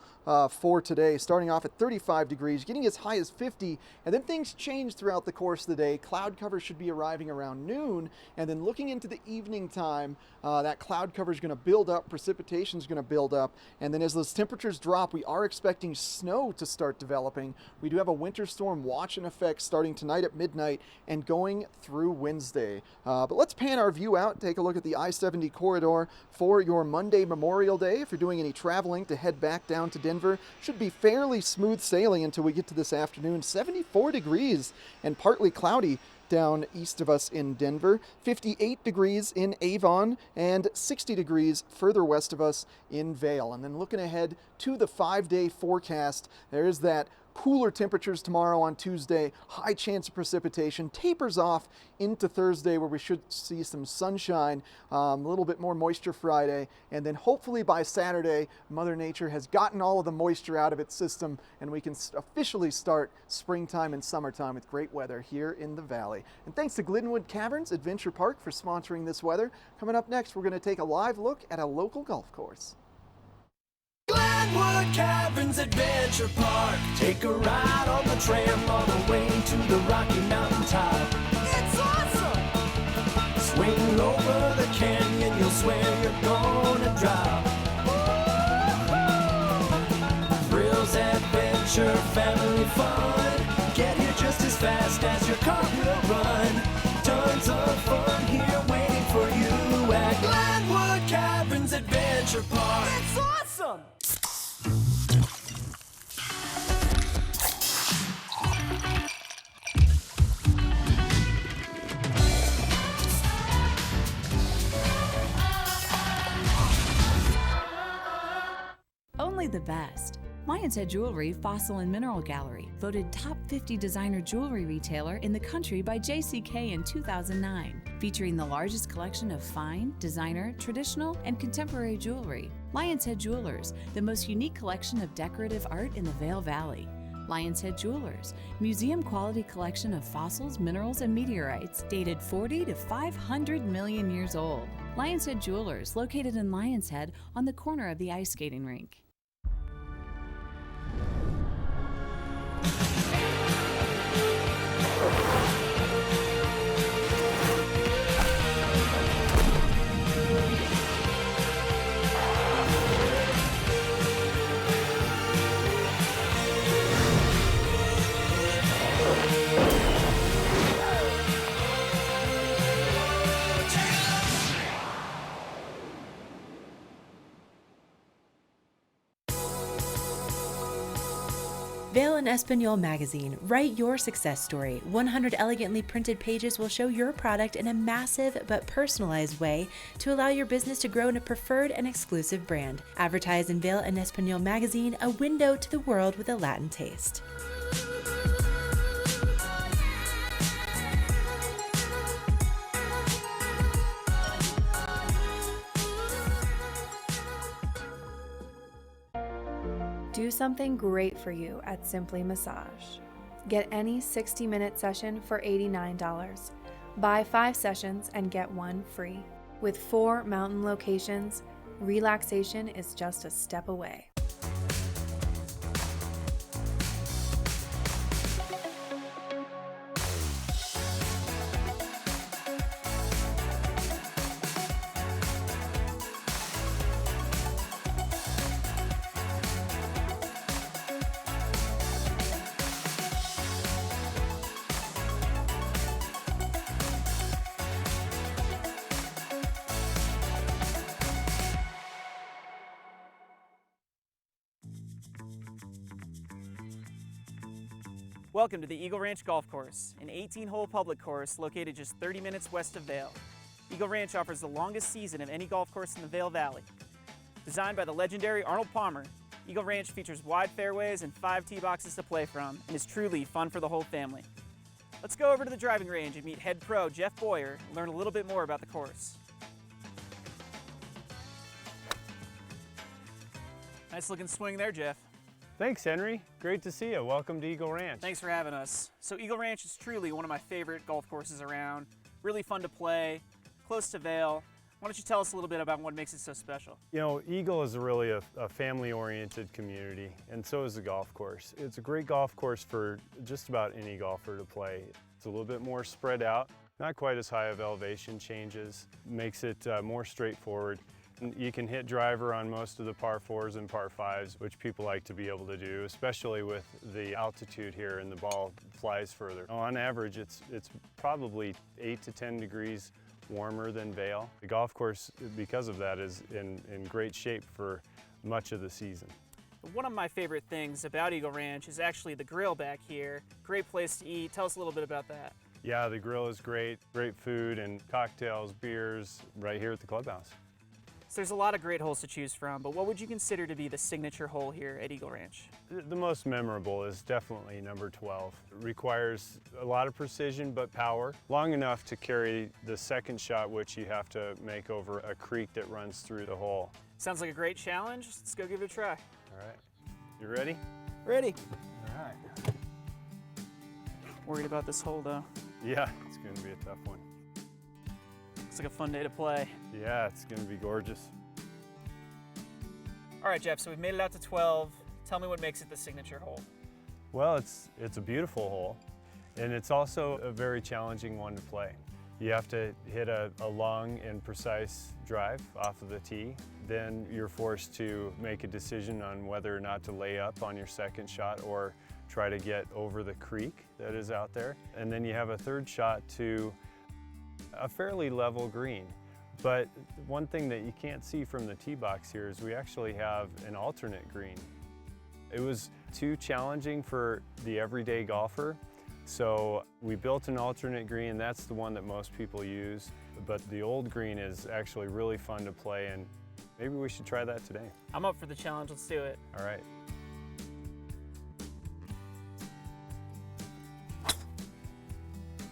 for today, starting off at 35 degrees, getting as high as 50, and then things change throughout the course of the day. Cloud cover should be arriving around noon, and then looking into the evening time, that cloud cover is going to build up, precipitation is going to build up, and then as those temperatures drop, we are expecting snow to start developing. We do have a winter storm watch in effect starting tonight at midnight and going through Wednesday. But let's pan our view out, take a look at the I-70 corridor for your Monday Memorial Day. If you're doing any traveling to head back down to Denver, should be fairly smooth sailing until we get to this afternoon. 74 degrees and partly cloudy down east of us in Denver, 58 degrees in Avon, and 60 degrees further west of us in Vail. And then looking ahead to the 5-day forecast, there's that cooler temperatures tomorrow on Tuesday, high chance of precipitation, tapers off into Thursday where we should see some sunshine, a little bit more moisture Friday, and then hopefully by Saturday, Mother Nature has gotten all of the moisture out of its system and we can officially start springtime and summertime with great weather here in the valley. And thanks to Glenwood Caverns Adventure Park for sponsoring this weather. Coming up next, we're going to take a live look at a local golf course. Glenwood Caverns Adventure Park. Take a ride on the tram all the way to the Rocky Mountain top. It's awesome! Swing over the canyon, you'll swear you're gonna drop. Thrills, adventure, family fun. Get here just as fast as your car will run. Tons of fun here waiting for you at Glenwood Caverns Adventure Park. It's awesome! Only the best. Lion's Head Jewelry Fossil and Mineral Gallery, voted top 50 designer jewelry retailer in the country by JCK in 2009, featuring the largest collection of fine, designer, traditional, and contemporary jewelry. Lion's Head Jewelers, the most unique collection of decorative art in the Vail Valley. Lion's Head Jewelers, museum quality collection of fossils, minerals, and meteorites dated 40 to 500 million years old. Lion's Head Jewelers, located in Lion's Head on the corner of the ice skating rink. Vail and Espanol magazine. Write your success story. 100 elegantly printed pages will show your product in a massive but personalized way to allow your business to grow in a preferred and exclusive brand. Advertise in Vail and Espanol magazine, a window to the world with a Latin taste. Do something great for you at Simply Massage. Get any 60-minute session for $89. Buy 5 sessions and get 1 free. With 4 mountain locations, relaxation is just a step away. Welcome to the Eagle Ranch Golf Course, an 18-hole public course located just 30 minutes west of Vail. Eagle Ranch offers the longest season of any golf course in the Vail Valley. Designed by the legendary Arnold Palmer, Eagle Ranch features wide fairways and 5 tee boxes to play from and is truly fun for the whole family. Let's go over to the driving range and meet head pro Jeff Boyer and learn a little bit more about the course. Nice looking swing there, Jeff. Thanks, Henry. Great to see you. Welcome to Eagle Ranch. Thanks for having us. So Eagle Ranch is truly one of my favorite golf courses around. Really fun to play, close to Vail. Why don't you tell us a little bit about what makes it so special? You know, Eagle is really a family-oriented community, and so is the golf course. It's a great golf course for just about any golfer to play. It's a little bit more spread out, not quite as high of elevation changes, makes it more straightforward. You can hit driver on most of the par 4s and par 5s, which people like to be able to do, especially with the altitude here and the ball flies further. On average, it's probably 8 to 10 degrees warmer than Vail. The golf course, because of that, is in great shape for much of the season. One of my favorite things about Eagle Ranch is actually the grill back here. Great place to eat. Tell us a little bit about that. Yeah, the grill is great. Great food and cocktails, beers right here at the clubhouse. So there's a lot of great holes to choose from, but what would you consider to be the signature hole here at Eagle Ranch? The most memorable is definitely number 12. It requires a lot of precision but power, long enough to carry the second shot, which you have to make over a creek that runs through the hole. Sounds like a great challenge. Let's go give it a try. All right, you ready? Ready. All right. Worried about this hole though. Yeah, it's gonna be a tough one. Looks like a fun day to play. Yeah, it's gonna be gorgeous. All right, Jeff, so we've made it out to 12. Tell me what makes it the signature hole. Well, it's a beautiful hole, and it's also a very challenging one to play. You have to hit a long and precise drive off of the tee. Then you're forced to make a decision on whether or not to lay up on your second shot or try to get over the creek that is out there. And then you have a third shot to a fairly level green. But one thing that you can't see from the tee box here is we actually have an alternate green. It was too challenging for the everyday golfer, so we built an alternate green. That's the one that most people use, but the old green is actually really fun to play, and maybe we should try that today. I'm up for the challenge, let's do it. All right.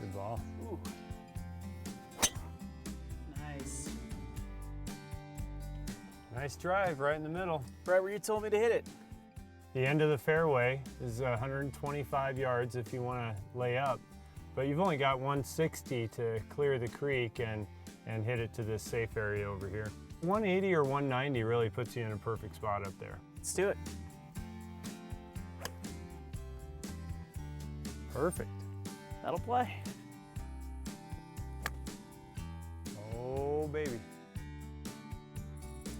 Good ball. Ooh. Nice. Nice drive right in the middle. Right where you told me to hit it. The end of the fairway is 125 yards if you want to lay up, but you've only got 160 to clear the creek and hit it to this safe area over here. 180 or 190 really puts you in a perfect spot up there. Let's do it. Perfect. That'll play. Oh, baby.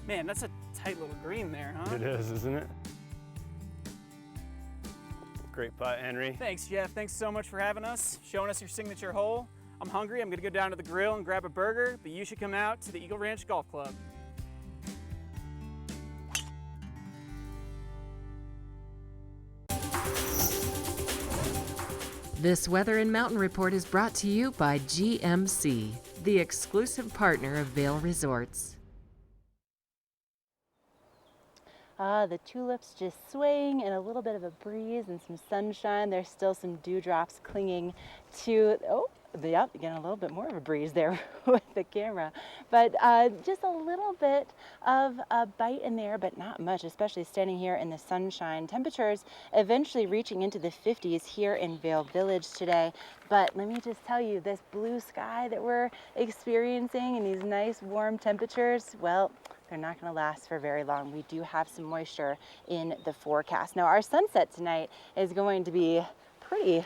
Man, that's a tight little green there, huh? It is, isn't it? Great putt, Henry. Thanks, Jeff. Thanks so much for having us, showing us your signature hole. I'm hungry. I'm going to go down to the grill and grab a burger, but you should come out to the Eagle Ranch Golf Club. This Weather and Mountain Report is brought to you by GMC, the exclusive partner of Vail Resorts. The tulips just swaying in a little bit of a breeze and some sunshine. There's still some dewdrops clinging to, yep, getting a little bit more of a breeze there with the camera. But just a little bit of a bite in there, but not much, especially standing here in the sunshine. Temperatures eventually reaching into the 50s here in Vail Village today. But let me just tell you, this blue sky that we're experiencing and these nice warm temperatures, well, they're not going to last for very long. We do have some moisture in the forecast. Now, our sunset tonight is going to be pretty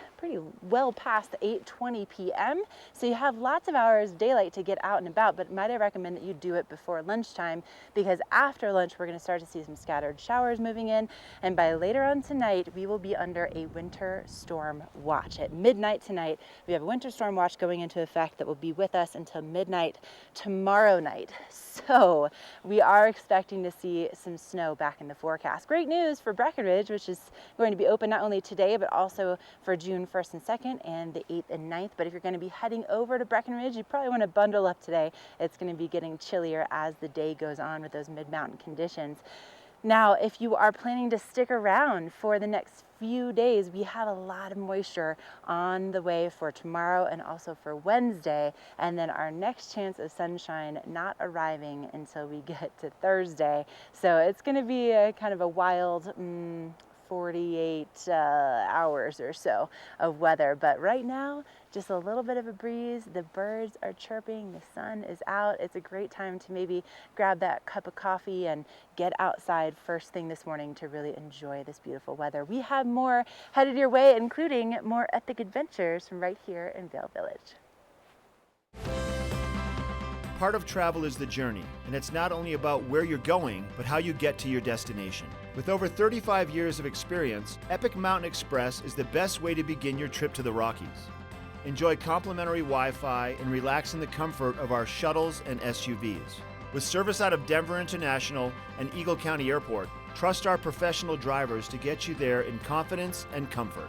well past 8:20 p.m. So you have lots of hours of daylight to get out and about, but might I recommend that you do it before lunchtime, because after lunch we're going to start to see some scattered showers moving in, and by later on tonight we will be under a winter storm watch. At midnight tonight we have a winter storm watch going into effect that will be with us until midnight tomorrow night. So we are expecting to see some snow back in the forecast. Great news for Breckenridge, which is going to be open not only today but also for June 1st and 2nd and the 8th and 9th. But if you're going to be heading over to Breckenridge, you probably want to bundle up today. It's going to be getting chillier as the day goes on with those mid-mountain conditions. Now, if you are planning to stick around for the next few days, we have a lot of moisture on the way for tomorrow and also for Wednesday, and then our next chance of sunshine not arriving until we get to Thursday. So it's going to be a kind of a wild 48 hours or so of weather, but right now just a little bit of a breeze. The birds are chirping, the sun is out. It's a great time to maybe grab that cup of coffee and get outside first thing this morning to really enjoy this beautiful weather. We have more headed your way, including more epic adventures from right here in Vail Village. Part of travel is the journey, and it's not only about where you're going, but how you get to your destination. With over 35 years of experience, Epic Mountain Express is the best way to begin your trip to the Rockies. Enjoy complimentary Wi-Fi and relax in the comfort of our shuttles and SUVs. With service out of Denver International and Eagle County Airport, trust our professional drivers to get you there in confidence and comfort.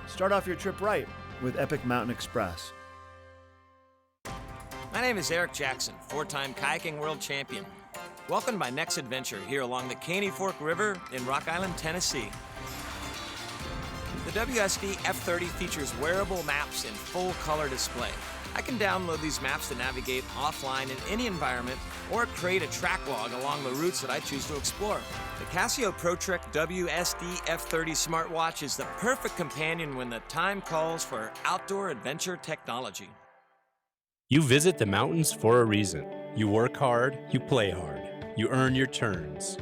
Start off your trip right with Epic Mountain Express. My name is Eric Jackson, 4-time kayaking world champion. Welcome to my next adventure here along the Caney Fork River in Rock Island, Tennessee. The WSD F30 features wearable maps in full color display. I can download these maps to navigate offline in any environment or create a track log along the routes that I choose to explore. The Casio ProTrek WSD F30 smartwatch is the perfect companion when the time calls for outdoor adventure technology. You visit the mountains for a reason. You work hard, you play hard, you earn your turns.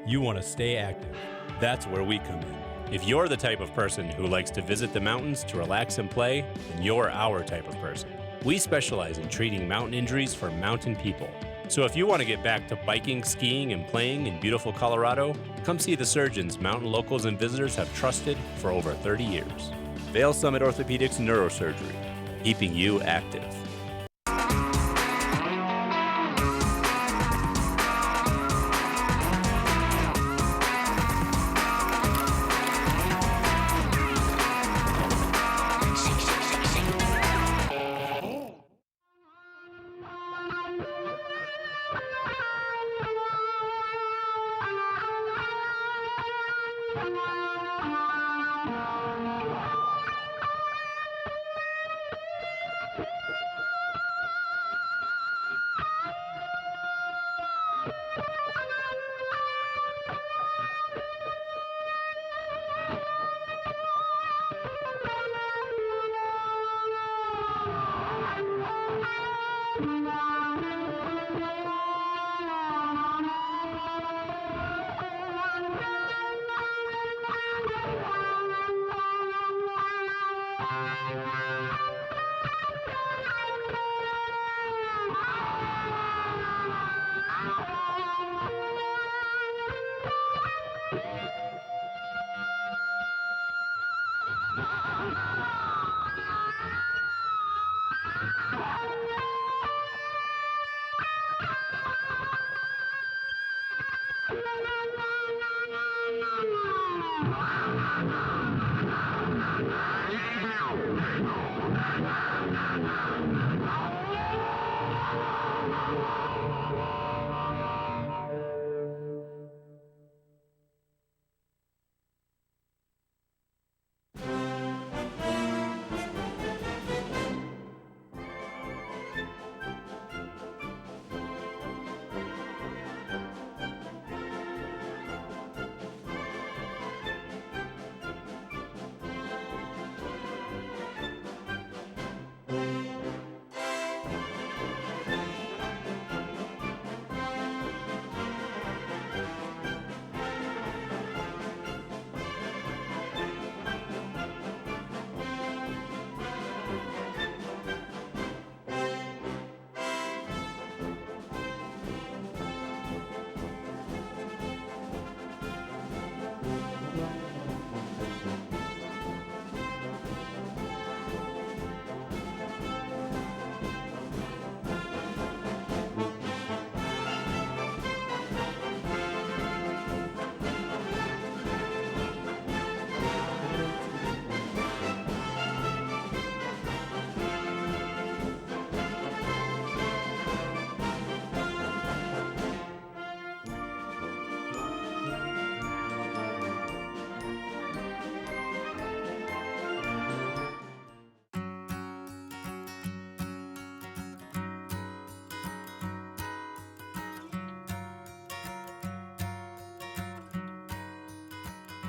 You want to stay active. That's where we come in. If you're the type of person who likes to visit the mountains to relax and play, then you're our type of person. We specialize in treating mountain injuries for mountain people. So if you want to get back to biking, skiing, and playing in beautiful Colorado, come see the surgeons mountain locals and visitors have trusted for over 30 years. Vail Summit Orthopedics Neurosurgery, keeping you active.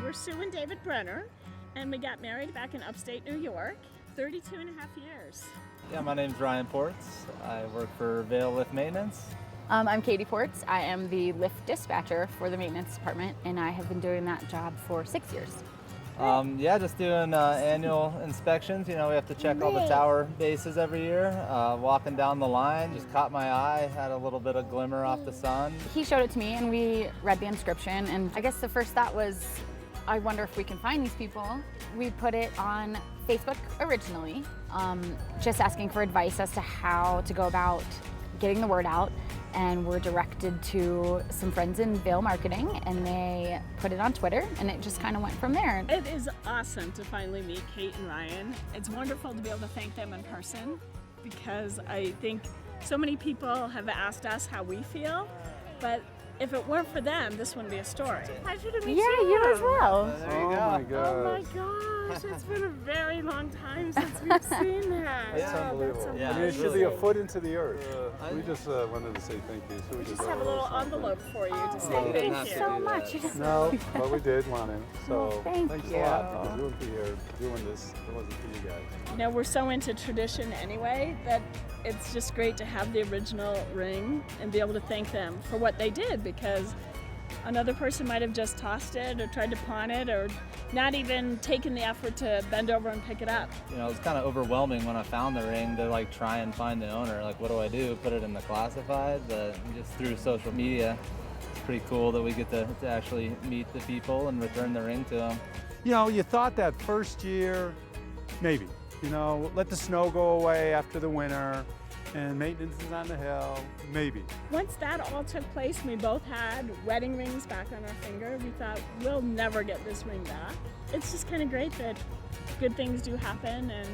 We're Sue and David Brenner, and we got married back in upstate New York, 32 and a half years. Yeah, my name's Ryan Ports. I work for Vail Lift Maintenance. I'm Katie Ports. I am the lift dispatcher for the maintenance department, and I have been doing that job for 6 years. Yeah, just doing annual inspections. You know, we have to check all the tower bases every year. Walking down the line, just caught my eye, had a little bit of glimmer off the sun. He showed it to me, and we read the inscription, and I guess the first thought was, I wonder if we can find these people. We put it on Facebook originally, just asking for advice as to how to go about getting the word out, and we're directed to some friends in Vail marketing, and they put it on Twitter, and it just kind of went from there. It is awesome to finally meet Kate and Ryan. It's wonderful to be able to thank them in person, because I think so many people have asked us how we feel, but if it weren't for them, this wouldn't be a story. Pleasure to meet you. Yeah, you as well. There you go. Oh my gosh, it's been a very long time since we've seen that. That's unbelievable. Yeah, I mean, it should be a foot into the earth. We just wanted to say thank you. So We just have a little envelope for you to say Oh, thank thank you. you so much. No, but we did want to. So thank thanks you. a lot, because you wouldn't be here doing this if it wasn't for you guys. You know, we're so into tradition anyway that it's just great to have the original ring and be able to thank them for what they did, because another person might have just tossed it or tried to pawn it or not even taken the effort to bend over and pick it up. You know, it was kind of overwhelming when I found the ring to like try and find the owner. Like, what do I do? Put it in the classified? But just through social media, it's pretty cool that we get to actually meet the people and return the ring to them. You know, you thought that first year, maybe, you know, let the snow go away after the winter and maintenance is on the hill, maybe. Once that all took place and we both had wedding rings back on our finger, we thought, we'll never get this ring back. It's just kind of great that good things do happen and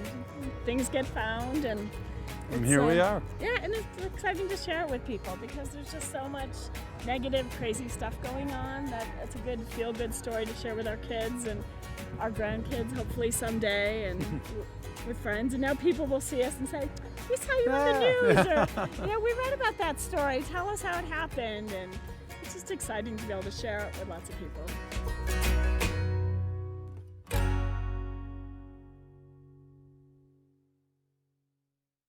things get found, and here we are. Yeah, and it's exciting to share it with people, because there's just so much negative, crazy stuff going on that it's a good feel-good story to share with our kids and our grandkids hopefully someday, and with friends. And now people will see us and say, we saw you on the news, or we read about that story, tell us how it happened. And it's just exciting to be able to share it with lots of people.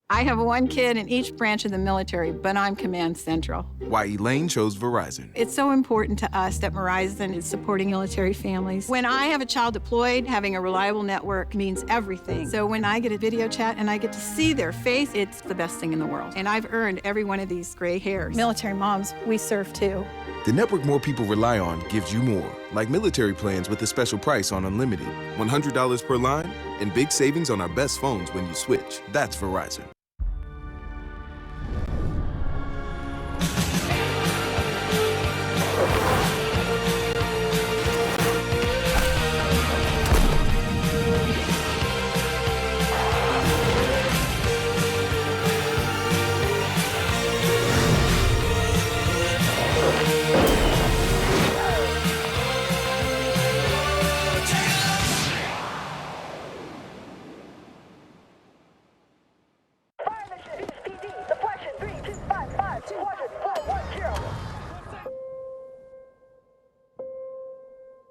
I have one kid in each branch of the military, but I'm Command Central. Why Elaine chose Verizon. It's so important to us that Verizon is supporting military families. When I have a child deployed, having a reliable network means everything. So when I get a video chat and I get to see their face, it's the best thing in the world. And I've earned every one of these gray hairs. Military moms, we serve too. The network more people rely on gives you more, like military plans with a special price on unlimited, $100 per line, and big savings on our best phones when you switch. That's Verizon.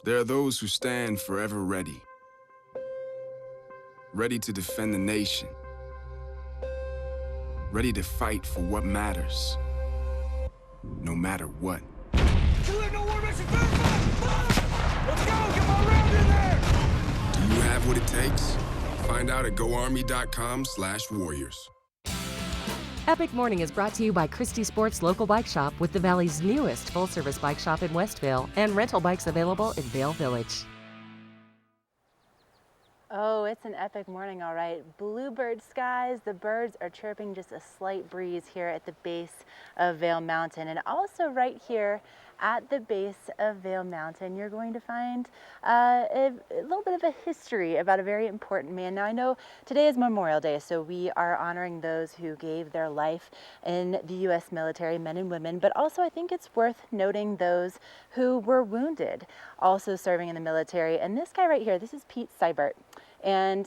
There are those who stand forever ready, ready to defend the nation, ready to fight for what matters, no matter what. Do you have what it takes? Find out at goarmy.com/warriors. Epic Morning is brought to you by Christie Sports Local Bike Shop, with the Valley's newest full-service bike shop in Westvale and rental bikes available in Vail Village. Oh, it's an epic morning, all right. Bluebird skies, the birds are chirping, just a slight breeze here at the base of Vail Mountain. And also right here at the base of Vail Mountain, you're going to find a little bit of a history about a very important man. Now, I know today is Memorial Day, so we are honoring those who gave their life in the U.S. military, men and women, but also I think it's worth noting those who were wounded, also serving in the military. And this guy right here, this is Pete Seibert. And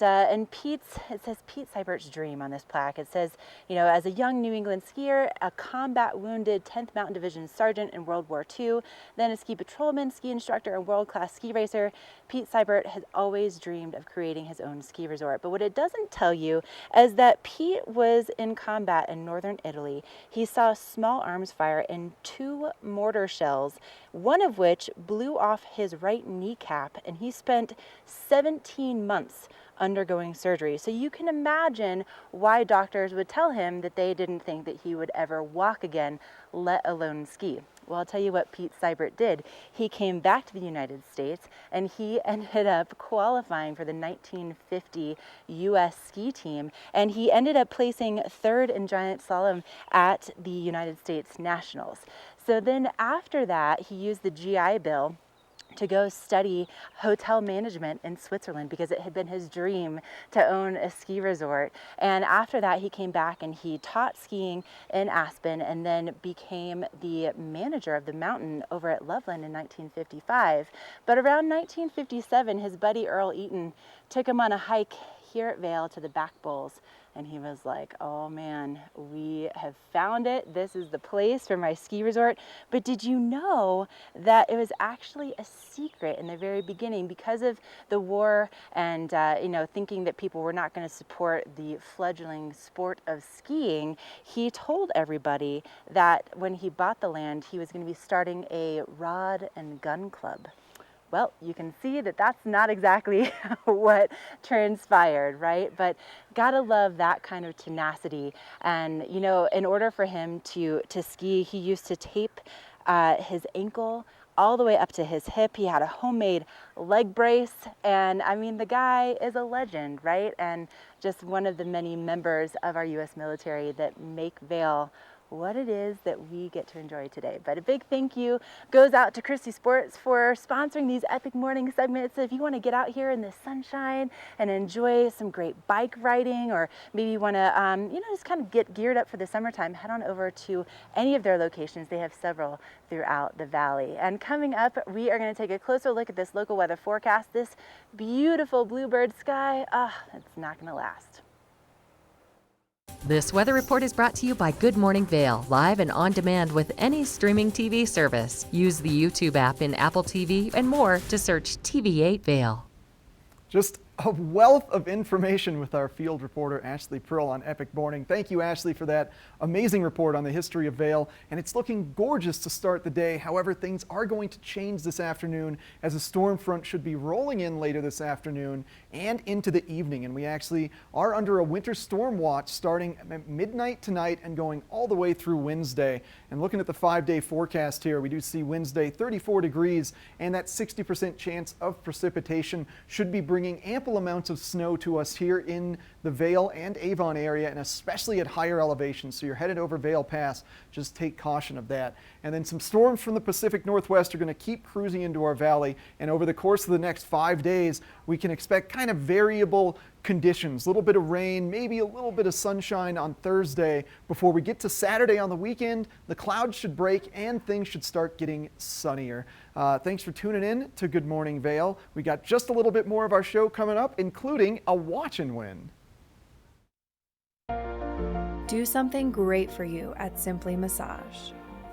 Pete's, it says Pete Seibert's dream on this plaque. It says, you know, as a young New England skier, a combat wounded 10th Mountain Division sergeant in World War II, then a ski patrolman, ski instructor, and world-class ski racer, Pete Seibert has always dreamed of creating his own ski resort. But what it doesn't tell you is that Pete was in combat in northern Italy. He saw small arms fire in 2 mortar shells, one of which blew off his right kneecap, and he spent 17 months undergoing surgery. So you can imagine why doctors would tell him that they didn't think that he would ever walk again, let alone ski. Well, I'll tell you what Pete Seibert did. He came back to the United States and he ended up qualifying for the 1950 U.S. ski team, and he ended up placing third in giant slalom at the United States Nationals. So then after that, he used the GI Bill to go study hotel management in Switzerland because it had been his dream to own a ski resort. And after that, he came back and he taught skiing in Aspen and then became the manager of the mountain over at Loveland in 1955. But around 1957, his buddy Earl Eaton took him on a hike here at Vail to the Back Bowls. And he was like, oh man, we have found it. This is the place for my ski resort. But did you know that it was actually a secret in the very beginning because of the war and, thinking that people were not going to support the fledgling sport of skiing? He told everybody that when he bought the land, he was going to be starting a rod and gun club. Well, you can see that that's not exactly what transpired, right? But gotta love that kind of tenacity. And, in order for him to ski, he used to tape his ankle all the way up to his hip. He had a homemade leg brace. And I mean, the guy is a legend, right? And just one of the many members of our U.S. military that make Vail what it is that we get to enjoy today. But a big thank you goes out to Christie Sports for sponsoring these epic morning segments. So if you want to get out here in the sunshine and enjoy some great bike riding, or maybe you want to, just kind of get geared up for the summertime, head on over to any of their locations. They have several throughout the valley. And coming up, we are going to take a closer look at this local weather forecast. This beautiful bluebird sky, it's not going to last. This weather report is brought to you by Good Morning Vail, live and on demand with any streaming TV service. Use the YouTube app in Apple TV and more to search TV8 Vail. Just a wealth of information with our field reporter Ashley Prill on Epic Morning. Thank you, Ashley, for that amazing report on the history of Vail. And it's looking gorgeous to start the day. However, things are going to change this afternoon as a storm front should be rolling in later this afternoon and into the evening. And we actually are under a winter storm watch starting at midnight tonight and going all the way through Wednesday. And looking at the 5-day forecast here, we do see Wednesday 34 degrees and that 60% chance of precipitation should be bringing ample amounts of snow to us here in the Vail and Avon area, and especially at higher elevations. So you're headed over Vail Pass, just take caution of that. And then some storms from the Pacific Northwest are going to keep cruising into our valley, and over the course of the next 5 days we can expect kind of variable conditions, a little bit of rain, maybe a little bit of sunshine on Thursday. Before we get to Saturday on the weekend, the clouds should break and things should start getting sunnier. Thanks for tuning in to Good Morning Vail. We got just a little bit more of our show coming up, including a watch and win. Do something great for you at Simply Massage.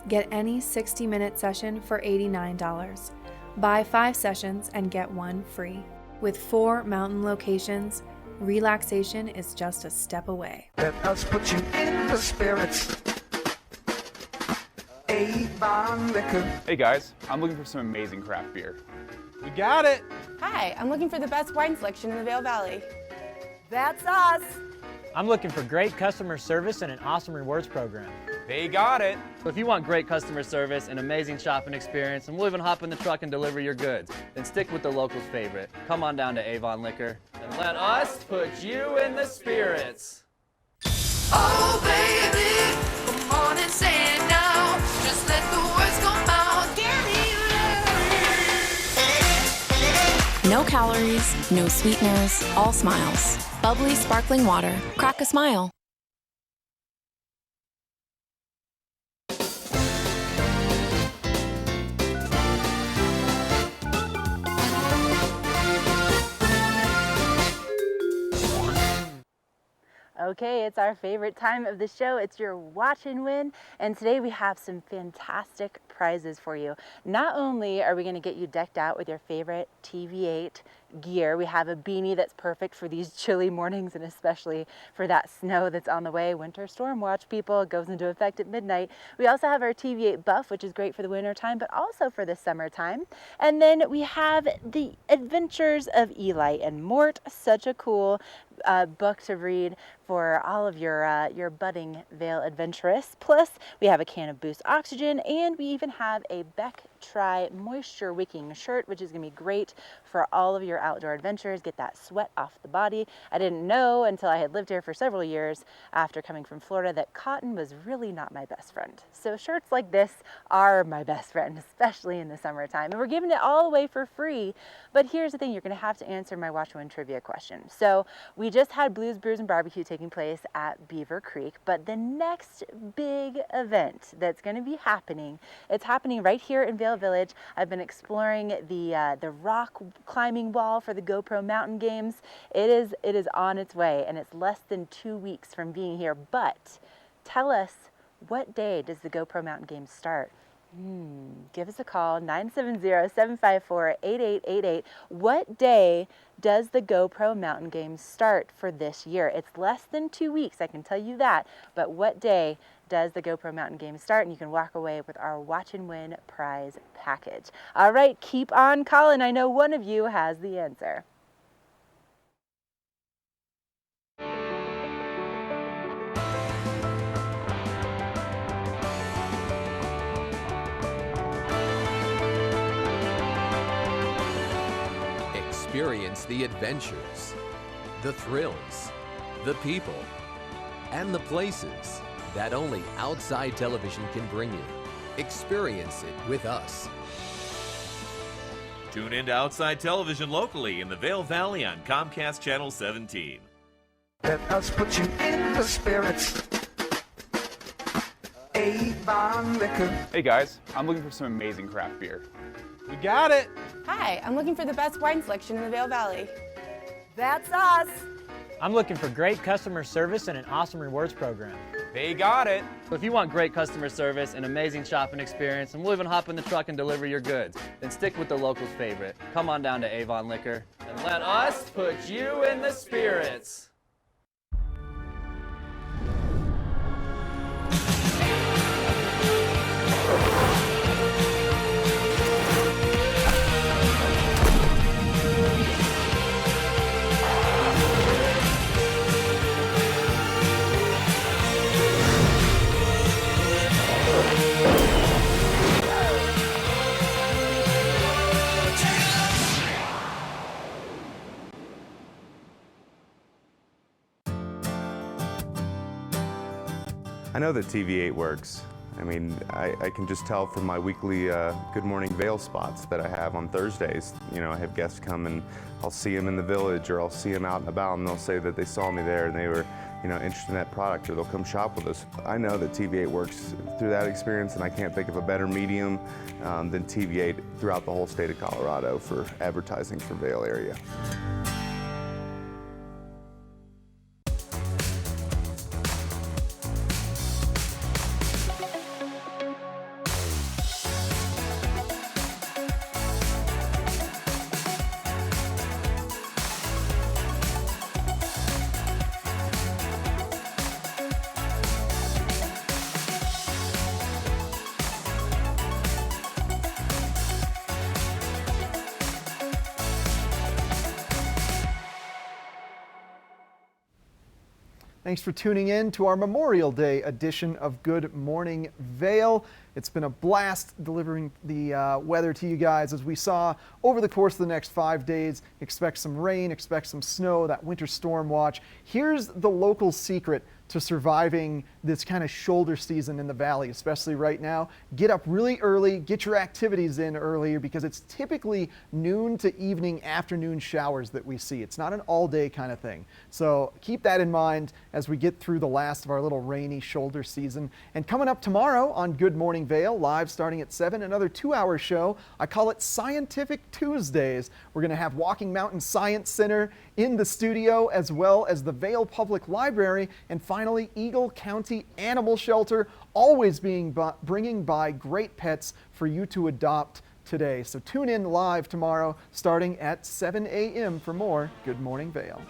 Get any 60-minute session for $89. Buy 5 sessions and get 1 free. With 4 mountain locations, relaxation is just a step away. Let us put you in the spirits. Avon Liquor. Hey guys, I'm looking for some amazing craft beer. We got it! Hi, I'm looking for the best wine selection in the Vail Valley. That's us! I'm looking for great customer service and an awesome rewards program. They got it! So if you want great customer service, an amazing shopping experience, and we'll even hop in the truck and deliver your goods, then stick with the locals' favorite. Come on down to Avon Liquor and let us put you in the spirits. Oh baby, come on and say it now. Just let the words come out. No calories, no sweeteners, all smiles. Bubbly sparkling water. Crack a smile. Okay, it's our favorite time of the show. It's your watch and win, and today we have some fantastic prizes for you. Not only are we going to get you decked out with your favorite TV8 gear, we have a beanie that's perfect for these chilly mornings and especially for that snow that's on the way. Winter storm watch, people, goes into effect at midnight. We also have our TV8 buff, which is great for the winter time, but also for the summertime. And then we have the Adventures of Eli and Mort, such a cool book to read for all of your budding Vail adventurous. Plus, we have a can of Boost Oxygen, and we even even have a Beck Try Moisture Wicking shirt, which is going to be great for all of your outdoor adventures. Get that sweat off the body. I didn't know until I had lived here for several years after coming from Florida that cotton was really not my best friend. So shirts like this are my best friend, especially in the summertime. And we're giving it all away for free. But here's the thing, you're going to have to answer my Watch and Win trivia question. So we just had Blues, Brews, and Barbecue taking place at Beaver Creek, but the next big event that's going to be happening, it's happening right here in Vail Village. I've been exploring the rock climbing wall for the GoPro Mountain Games. It is on its way, and it's less than 2 weeks from being here. But tell us, what day does the GoPro Mountain Games start? Give us a call, 970-754-8888. What day does the GoPro Mountain Games start for this year? It's less than 2 weeks, I can tell you that. But what day does the GoPro Mountain Games start? And you can walk away with our Watch and Win prize package. All right, keep on calling. I know one of you has the answer. Experience the adventures, the thrills, the people, and the places that only outside television can bring you. Experience it with us. Tune in to Outside Television locally in the Vail Valley on Comcast Channel 17. Let us put you in the spirits. Avon Liquor. Hey guys, I'm looking for some amazing craft beer. We got it. Hi, I'm looking for the best wine selection in the Vail Valley. That's us. I'm looking for great customer service and an awesome rewards program. They got it. If you want great customer service, an amazing shopping experience, and we'll even hop in the truck and deliver your goods, then stick with the locals' favorite. Come on down to Avon Liquor and let us put you in the spirits. I know that TV8 works. I mean, I can just tell from my weekly Good Morning Vail spots that I have on Thursdays. You know, I have guests come and I'll see them in the village or I'll see them out and about and they'll say that they saw me there and they were, you know, interested in that product, or they'll come shop with us. I know that TV8 works through that experience, and I can't think of a better medium than TV8 throughout the whole state of Colorado for advertising for Vail area. Thanks for tuning in to our Memorial Day edition of Good Morning Vail. It's been a blast delivering the weather to you guys. As we saw over the course of the next 5 days, expect some rain, expect some snow, that winter storm watch. Here's the local secret to surviving this kind of shoulder season in the valley, especially right now. Get up really early, get your activities in earlier, because it's typically noon to evening, afternoon showers that we see. It's not an all-day kind of thing. So keep that in mind as we get through the last of our little rainy shoulder season. And coming up tomorrow on Good Morning Vail, live starting at 7, another 2-hour show. I call it Scientific Tuesdays. We're going to have Walking Mountain Science Center in the studio, as well as the Vail Public Library, and finally Eagle County Animal Shelter, always bringing by great pets for you to adopt today. So tune in live tomorrow starting at 7 a.m. for more Good Morning Vail.